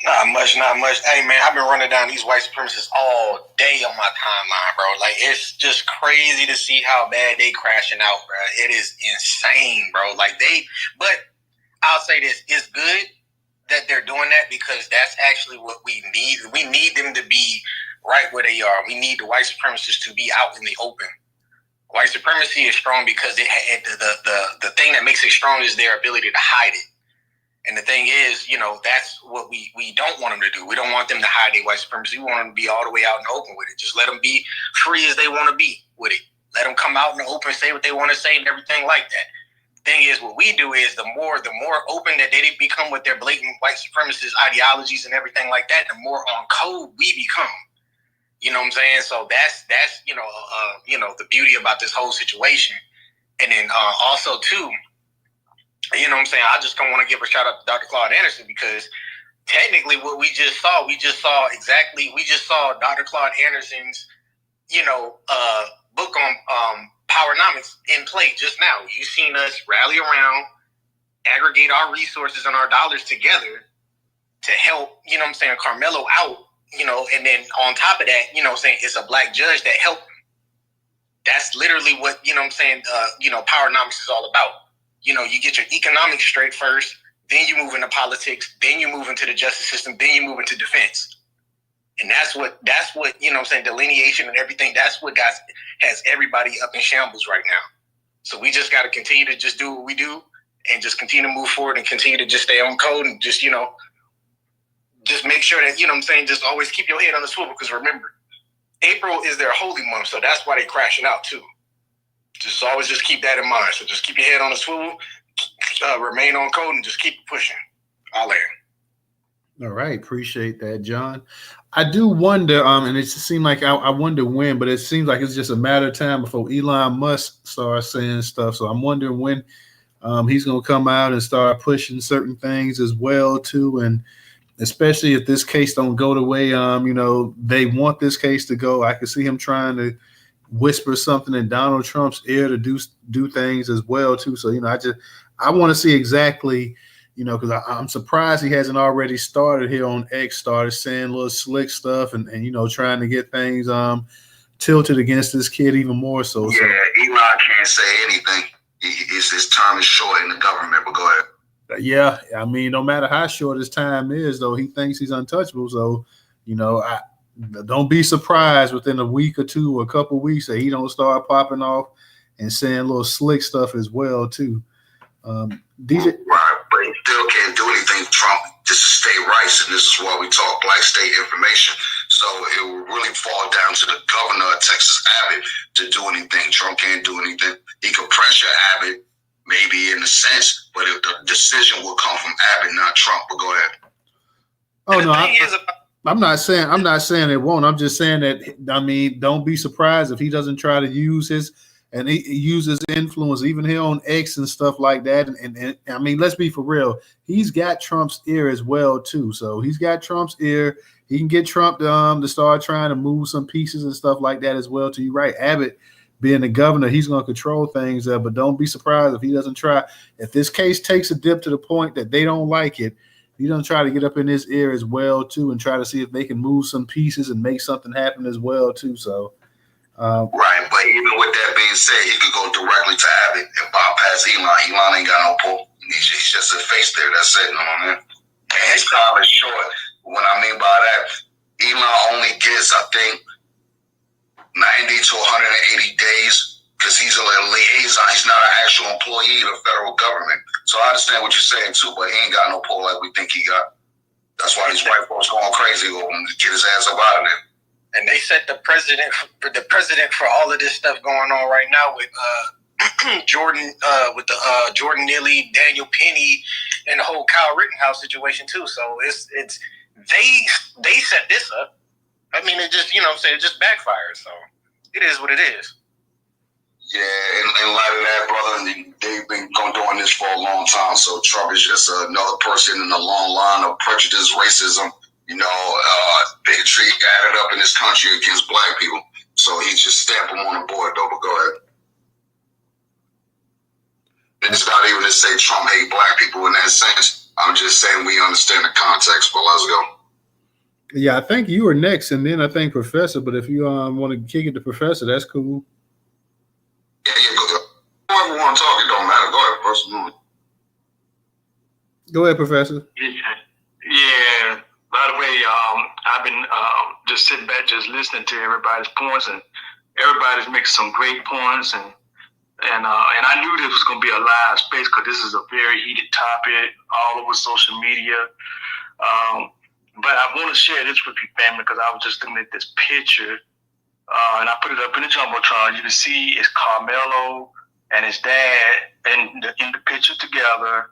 Not much. Hey, man, I've been running down these white supremacists all day on my timeline, bro. Like, it's just crazy to see how bad they crashing out, bro. It is insane, bro. But I'll say this, it's good that they're doing that because that's actually what we need. We need them to be right where they are. We need the white supremacists to be out in the open. White supremacy is strong because the thing that makes it strong is their ability to hide it. And the thing is, that's what we don't want them to do. We don't want them to hide their white supremacy. We want them to be all the way out in the open with it. Just let them be free as they want to be with it. Let them come out in the open, say what they want to say and everything like that. Thing is, what we do is the more open that they become with their blatant white supremacist ideologies and everything like that, the more on code we become. You know what I'm saying? So that's the beauty about this whole situation. And then also too, you know what I'm saying? I just don't want to give a shout out to Dr. Claude Anderson because technically what we just saw Dr. Claude Anderson's, book on Powernomics in play just now. You've seen us rally around, aggregate our resources and our dollars together to help, Carmelo out, and then on top of that, it's a black judge that helped him. That's literally what, Powernomics is all about. You get your economics straight first, then you move into politics, then you move into the justice system, then you move into defense. And that's what, delineation and everything, that's what has everybody up in shambles right now. So we just got to continue to just do what we do and just continue to move forward and continue to just stay on code and just, just make sure that, just always keep your head on the swivel. Because remember, April is their holy month. So that's why they're crashing out too. Just always just keep that in mind. So just keep your head on the swivel, remain on code and just keep pushing. I'll land. All right. Appreciate that, John. I do wonder, and it just seemed like I wonder when, but it seems like it's just a matter of time before Elon Musk starts saying stuff. So I'm wondering when he's going to come out and start pushing certain things as well, too. And especially if this case don't go the way, they want this case to go. I can see him trying to whisper something in Donald Trump's ear to do things as well, too. So, I want to see exactly, because I'm surprised he hasn't already started here on X, started saying little slick stuff and trying to get things tilted against this kid even more so. Yeah, Elon can't say anything. His time is short in the government, but go ahead. Yeah, I mean, no matter how short his time is, though, he thinks he's untouchable. So, don't be surprised within a week or two or a couple of weeks that he don't start popping off and saying little slick stuff as well, too. DJ. Right, but he still can't do anything. Trump just stay rice, and this is why we talk black state information. So it will really fall down to the governor of Texas, Abbott, to do anything. Trump can't do anything. He could pressure Abbott, maybe in a sense, but if the decision will come from Abbott, not Trump. But go ahead. Oh no, I'm not saying it won't. I'm just saying that. Don't be surprised if he doesn't try to use his. And he uses influence even here on X and stuff like that. And I mean, let's be for real. He's got Trump's ear as well, too. So he's got Trump's ear. He can get Trump to start trying to move some pieces and stuff like that as well, too. You're right. Abbott, being the governor, he's going to control things. But don't be surprised if he doesn't try. If this case takes a dip to the point that they don't like it, he doesn't try to get up in his ear as well, too, and try to see if they can move some pieces and make something happen as well, too. So. Right, but even with that being said, he could go directly to Abbott and bypass Elon. Elon ain't got no pull. He's just a face there. That's it, man. And his time is short. What I mean by that, Elon only gets, I think, 90 to 180 days because he's a liaison. He's not an actual employee of the federal government. So I understand what you're saying too, but he ain't got no pull like we think he got. That's why these white folks going crazy with him to get his ass up out of there. And they set the president for all of this stuff going on right now with Jordan Neely, Daniel Penny, and the whole Kyle Rittenhouse situation too. So it's they set this up. I mean, it just, you know what I'm saying, it just backfires. So it is what it is. Yeah, in light of that, brother, they've been doing this for a long time. So Trump is just another person in the long line of prejudice, racism, bigotry added up in this country against black people. So he just stamped them on the board, though. But go ahead. And it's not even to say Trump hate black people in that sense. I'm just saying we understand the context. But let's go. Yeah, I think you were next, and then I think Professor. But if you want to kick it to Professor, that's cool. Yeah, go ahead. Whoever want to talk, it don't matter. Go ahead, personally. Go ahead, Professor. Yeah. By the way, I've been just sitting back, just listening to everybody's points, and everybody's making some great points, and I knew this was going to be a live space because this is a very heated topic all over social media. But I want to share this with you, family, because I was just looking at this picture, and I put it up in the Jumbotron. You can see it's Carmelo and his dad in the picture together.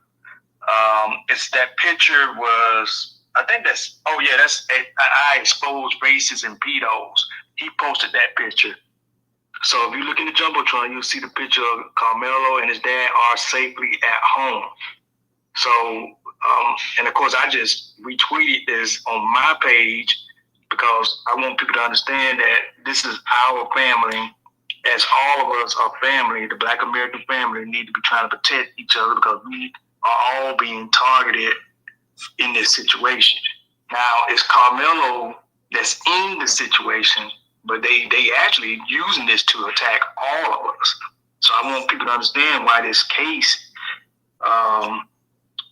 It's that picture was. I think that's I exposed racists and pedos. He posted that picture. So if you look in the Jumbotron, you'll see the picture of Carmelo and his dad are safely at home. So, and of course, I just retweeted this on my page because I want people to understand that this is our family. As all of us are family, the Black American family need to be trying to protect each other because we are all being targeted in this situation. Now, it's Carmelo that's in the situation, but they actually using this to attack all of us. So I want people to understand why this case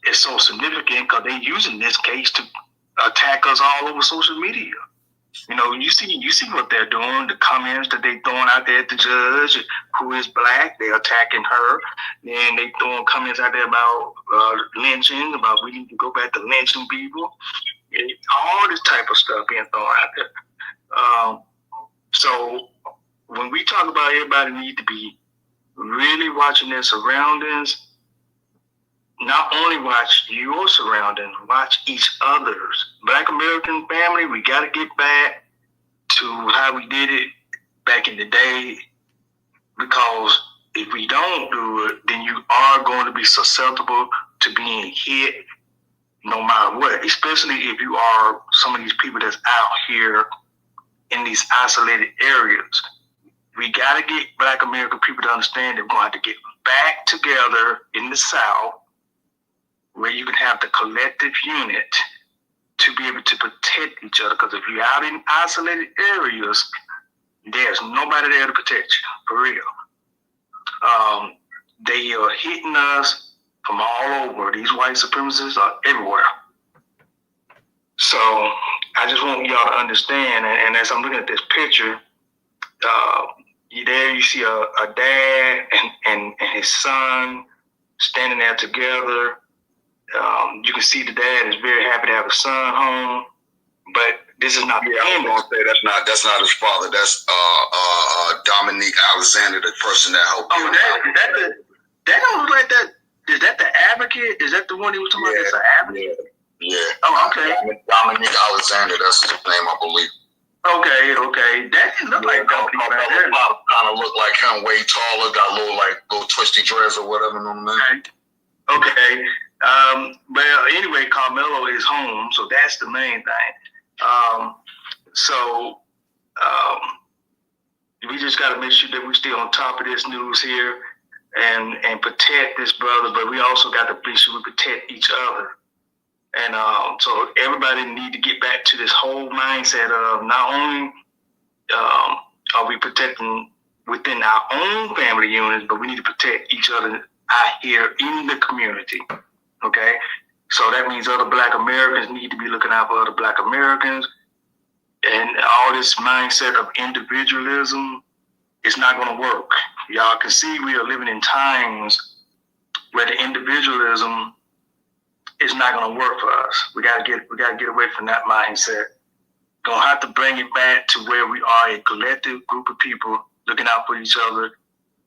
is so significant, because they're using this case to attack us all over social media. You see what they're doing, the comments that they throwing out there at the judge, who is black, they're attacking her. Then they throwing comments out there about lynching, about we need to go back to lynching people. And all this type of stuff being thrown out there. So when we talk about everybody need to be really watching their surroundings, not only watch your surroundings, watch each other's. Black American family, we got to get back to how we did it back in the day, because if we don't do it, then you are going to be susceptible to being hit no matter what, especially if you are some of these people that's out here in these isolated areas. We got to get Black American people to understand that we're going to have to get back together in the South, where you can have the collective unit to be able to protect each other. Because if you're out in isolated areas, there's nobody there to protect you, for real. They are hitting us from all over. These white supremacists are everywhere. So I just want y'all to understand, and as I'm looking at this picture, you see a dad and his son standing there together. You can see the dad is very happy to have a son home, but this is not. Yeah, I was gonna say that's not his father. That's Dominique Alexander, the person that helped. Oh, that don't look like that. Is that the advocate? Is that the one he was talking about? That's an advocate. Yeah. Oh, okay. Dominique Alexander, that's his name, I believe. Okay. That didn't look like Dominique right there. Kind of look like him, way taller, got little twisty dreads or whatever. Okay. Well, anyway, Carmelo is home, so that's the main thing. We just got to make sure that we stay on top of this news here and protect this brother, but we also got to make sure we protect each other. And so everybody need to get back to this whole mindset of not only are we protecting within our own family units, but we need to protect each other out here in the community. Okay? So that means other Black Americans need to be looking out for other Black Americans. And all this mindset of individualism is not going to work. y'all can see we are living in times where the individualism is not going to work for us. We gotta get away from that mindset. Gonna have to bring it back to where we are a collective group of people looking out for each other.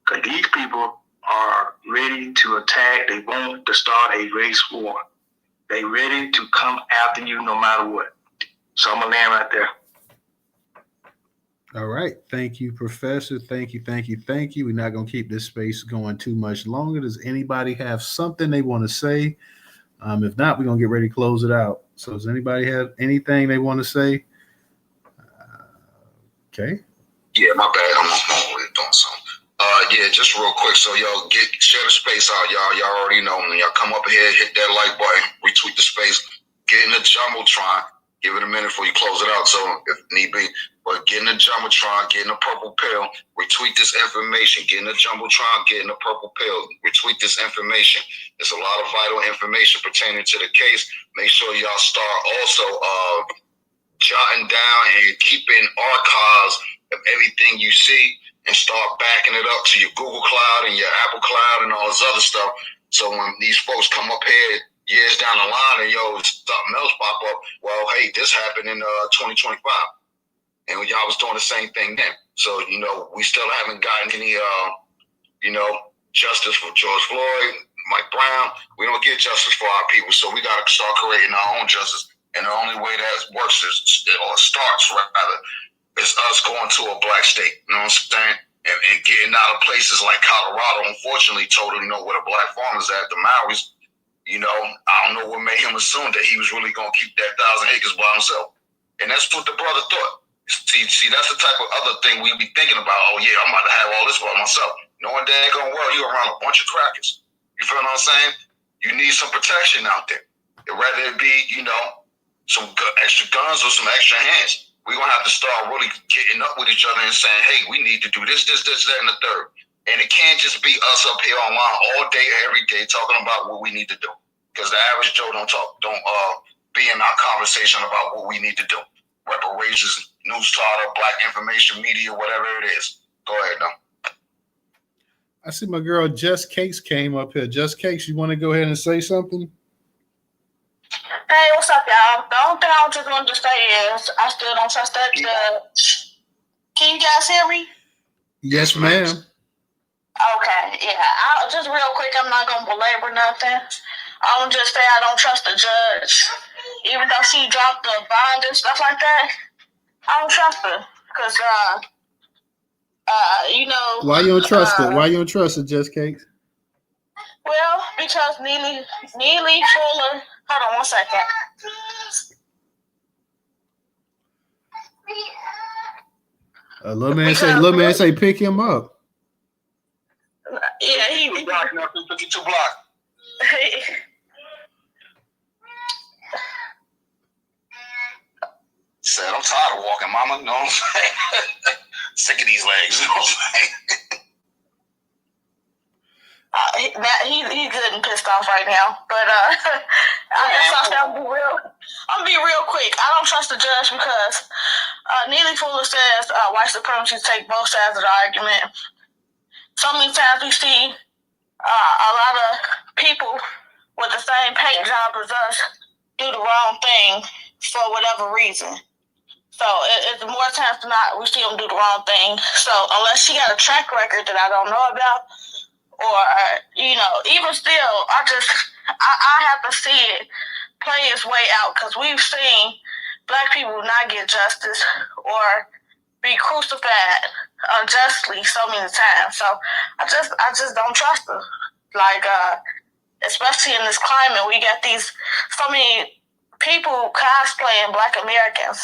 Because these people are ready to attack. They want to start a race war. They ready to come after you no matter what. So I'm gonna land right there. All right. Thank you, Professor. Thank you. We're not going to keep this space going too much longer. Does anybody have something they want to say? If not, we're going to get ready to close it out. So does anybody have anything they want to say? Okay. Yeah, my bad. I'm always doing something. Yeah, just real quick. So y'all share the space out, y'all. Y'all already know. When y'all come up here, hit that like button, retweet the space, get in the Jumbotron. Give it a minute before you close it out, so if need be. But get in the Jumbotron, get in the purple pill, retweet this information. Get in the Jumbotron, get in the purple pill, retweet this information. There's a lot of vital information pertaining to the case. Make sure y'all start also jotting down and keeping archives of everything you see, and start backing it up to your Google Cloud and your Apple Cloud and all this other stuff. So when these folks come up here years down the line and something else pop up, well, hey, this happened in 2025, and y'all was doing the same thing then. So we still haven't gotten any justice for George Floyd, Mike Brown. We don't get justice for our people, so we got to start creating our own justice. And the only way that works starts is us going to a black state. You know what I'm saying? And getting out of places like Colorado, unfortunately, totally know where the black farmers at, the Maoris. I don't know what made him assume that he was really going to keep that 1,000 acres by himself. And that's what the brother thought. See, that's the type of other thing we be thinking about. Oh, yeah, I'm about to have all this by myself. Knowing that ain't going to work, you around a bunch of crackers. You feel what I'm saying? You need some protection out there. Rather it be, some extra guns or some extra hands. We're going to have to start really getting up with each other and saying, hey, we need to do this, that, and the third. And it can't just be us up here online all day, every day, talking about what we need to do. Because the average Joe don't be in our conversation about what we need to do. Reparations, news starter, black information media, whatever it is. Go ahead, now. I see my girl Just Cakes came up here. Just Cakes, you want to go ahead and say something? Hey, what's up, y'all? The only thing I just wanted to say is I still don't trust that judge. Can you guys hear me? Yes, ma'am. Okay, yeah. I'll just real quick, I'm not going to belabor nothing. I'm just say I don't trust the judge. Even though she dropped the bond and stuff like that, I don't trust her. Because, Why you don't trust her? Why you don't trust her, Just Cakes? Well, because Neely Fuller. Hold on one second. Little man say, pick him up. Yeah, he blocking up 52 block. Said, I'm tired of walking, mama. You know what I'm saying? Sick of these legs. You know what I'm saying? He's good and pissed off right now. But I'm gonna be real quick. I don't trust the judge because Neely Fuller says white supremacy take both sides of the argument. So many times we see a lot of people with the same paint job as us do the wrong thing for whatever reason. So it's more times than not we see them do the wrong thing. So unless she got a track record that I don't know about, or even still, I have to see it play its way out because we've seen black people not get justice or be crucified unjustly so many times. So I just don't trust her. Like especially in this climate, we got so many people cosplaying Black Americans.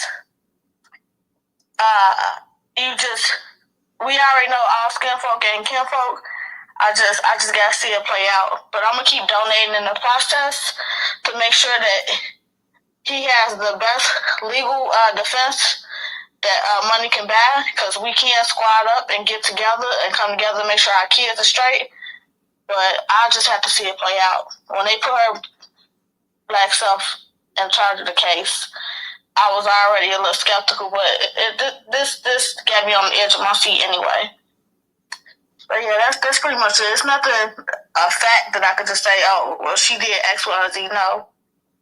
We already know all skin folk and kinfolk. I just gotta see it play out. But I'm gonna keep donating in the process to make sure that he has the best legal defense that money can buy, because we can't squad up and get together and come together and make sure our kids are straight. But I just have to see it play out. When they put her black self in charge of the case, I was already a little skeptical, but this got me on the edge of my seat anyway. But yeah, that's pretty much it. It's nothing a fact that I could just say, oh, well, she did X, Y, or Z. No,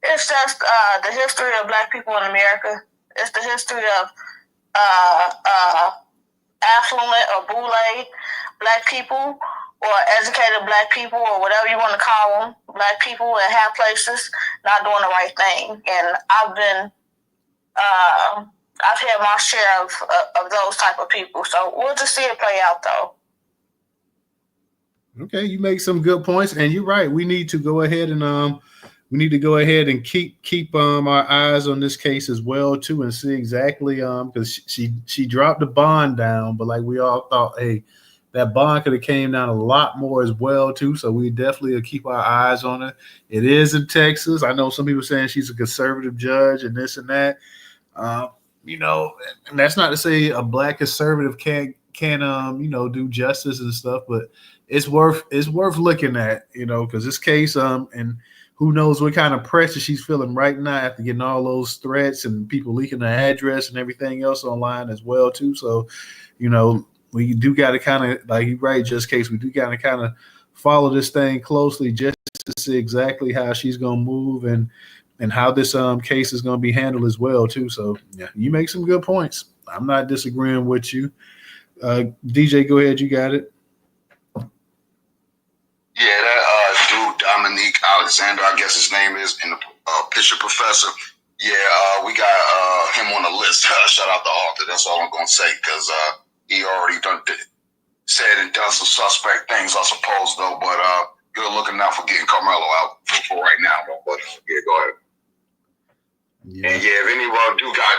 it's just the history of Black people in America. It's the history of affluent or boule Black people, or educated Black people, or whatever you want to call them, Black people in high places not doing the right thing. And I've had my share of those type of people. So we'll just see it play out, though. Okay, you make some good points, and you're right. We need to go ahead and keep our eyes on this case as well too, and see exactly because she dropped the bond down, but like we all thought, hey, that bond could have came down a lot more as well too. So we definitely keep our eyes on it. It is in Texas. I know some people saying she's a conservative judge and this and that. And that's not to say a Black conservative can't do justice and stuff, but it's worth looking at, because this case and who knows what kind of pressure she's feeling right now after getting all those threats and people leaking her address and everything else online as well too. So, we do got to kind of, like you right, just case, we do got to kind of follow this thing closely just to see exactly how she's gonna move and how this case is gonna be handled as well too. So yeah, you make some good points. I'm not disagreeing with you. DJ, go ahead, you got it. Yeah, that dude Dominique Alexander, I guess his name is, in the picture professor. Yeah, we got him on the list. Shout out to Arthur. That's all I'm gonna say, because he already said and done some suspect things, I suppose, though. But good looking out for getting Carmelo out for right now, though. But yeah, go ahead. Yeah. And yeah, if anyone do got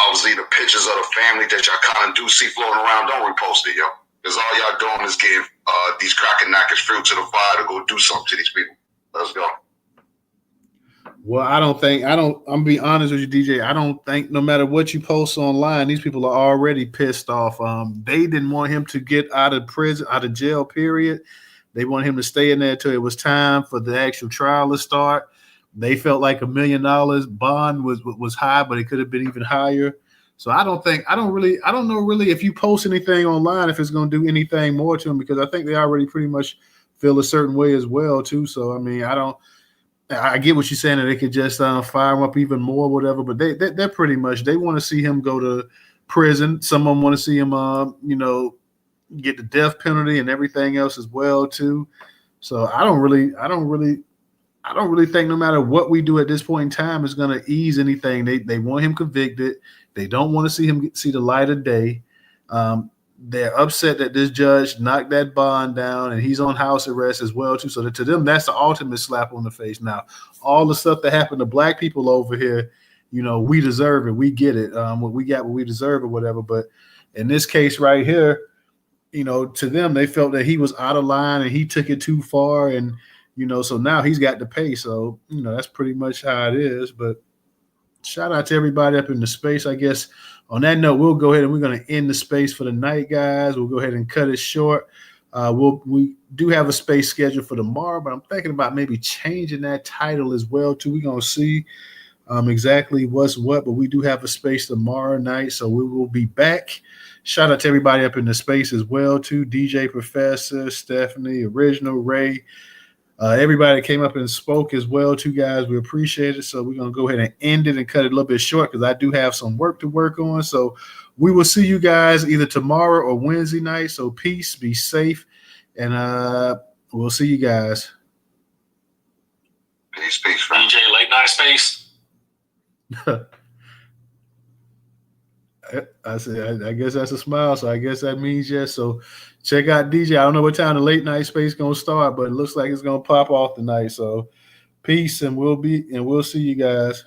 obviously the pictures of the family that y'all kind of do see floating around, don't repost it, yo. Because all y'all doing is give these cracker knockers fuel to the fire to go do something to these people. Let's go. Well, I'm gonna be honest with you, DJ. I don't think no matter what you post online, these people are already pissed off. They didn't want him to get out of prison, out of jail, period. They wanted him to stay in there until it was time for the actual trial to start. They felt like $1 million bond was high, but it could have been even higher. So I don't know really if you post anything online, if it's going to do anything more to them, because I think they already pretty much feel a certain way as well too. So, I mean, I get what you're saying, that they could just fire him up even more, whatever, but they're pretty much, they want to see him go to prison. Some of them want to see him, get the death penalty and everything else as well too. So I don't really think no matter what we do at this point in time is going to ease anything. They want him convicted. They don't want to see him see the light of day. They're upset that this judge knocked that bond down and he's on house arrest as well too. So to them, that's the ultimate slap on the face. Now, all the stuff that happened to Black people over here, we deserve it. We get it. What we got, what we deserve or whatever. But in this case right here, to them, they felt that he was out of line and he took it too far. And, so now he's got to pay. So, that's pretty much how it is. But shout out to everybody up in the space. I guess on that note, we'll go ahead and we're going to end the space for the night, guys. We'll go ahead and cut it short. We do have a space scheduled for tomorrow, but I'm thinking about maybe changing that title as well too. We're going to see exactly what's what, but we do have a space tomorrow night, so we will be back. Shout out to everybody up in the space as well too. DJ Professor, Stephanie, Original, Ray, everybody that came up and spoke as well too, guys. We appreciate it. So we're going to go ahead and end it and cut it a little bit short because I do have some work to work on. So we will see you guys either tomorrow or Wednesday night. So peace, be safe, and we'll see you guys. Peace, peace, DJ Late Night Space. I said, I guess that's a smile. So I guess that means yes. So check out DJ. I don't know what time the Late Night Space going to start, but it looks like it's going to pop off tonight. So peace, and we'll see you guys.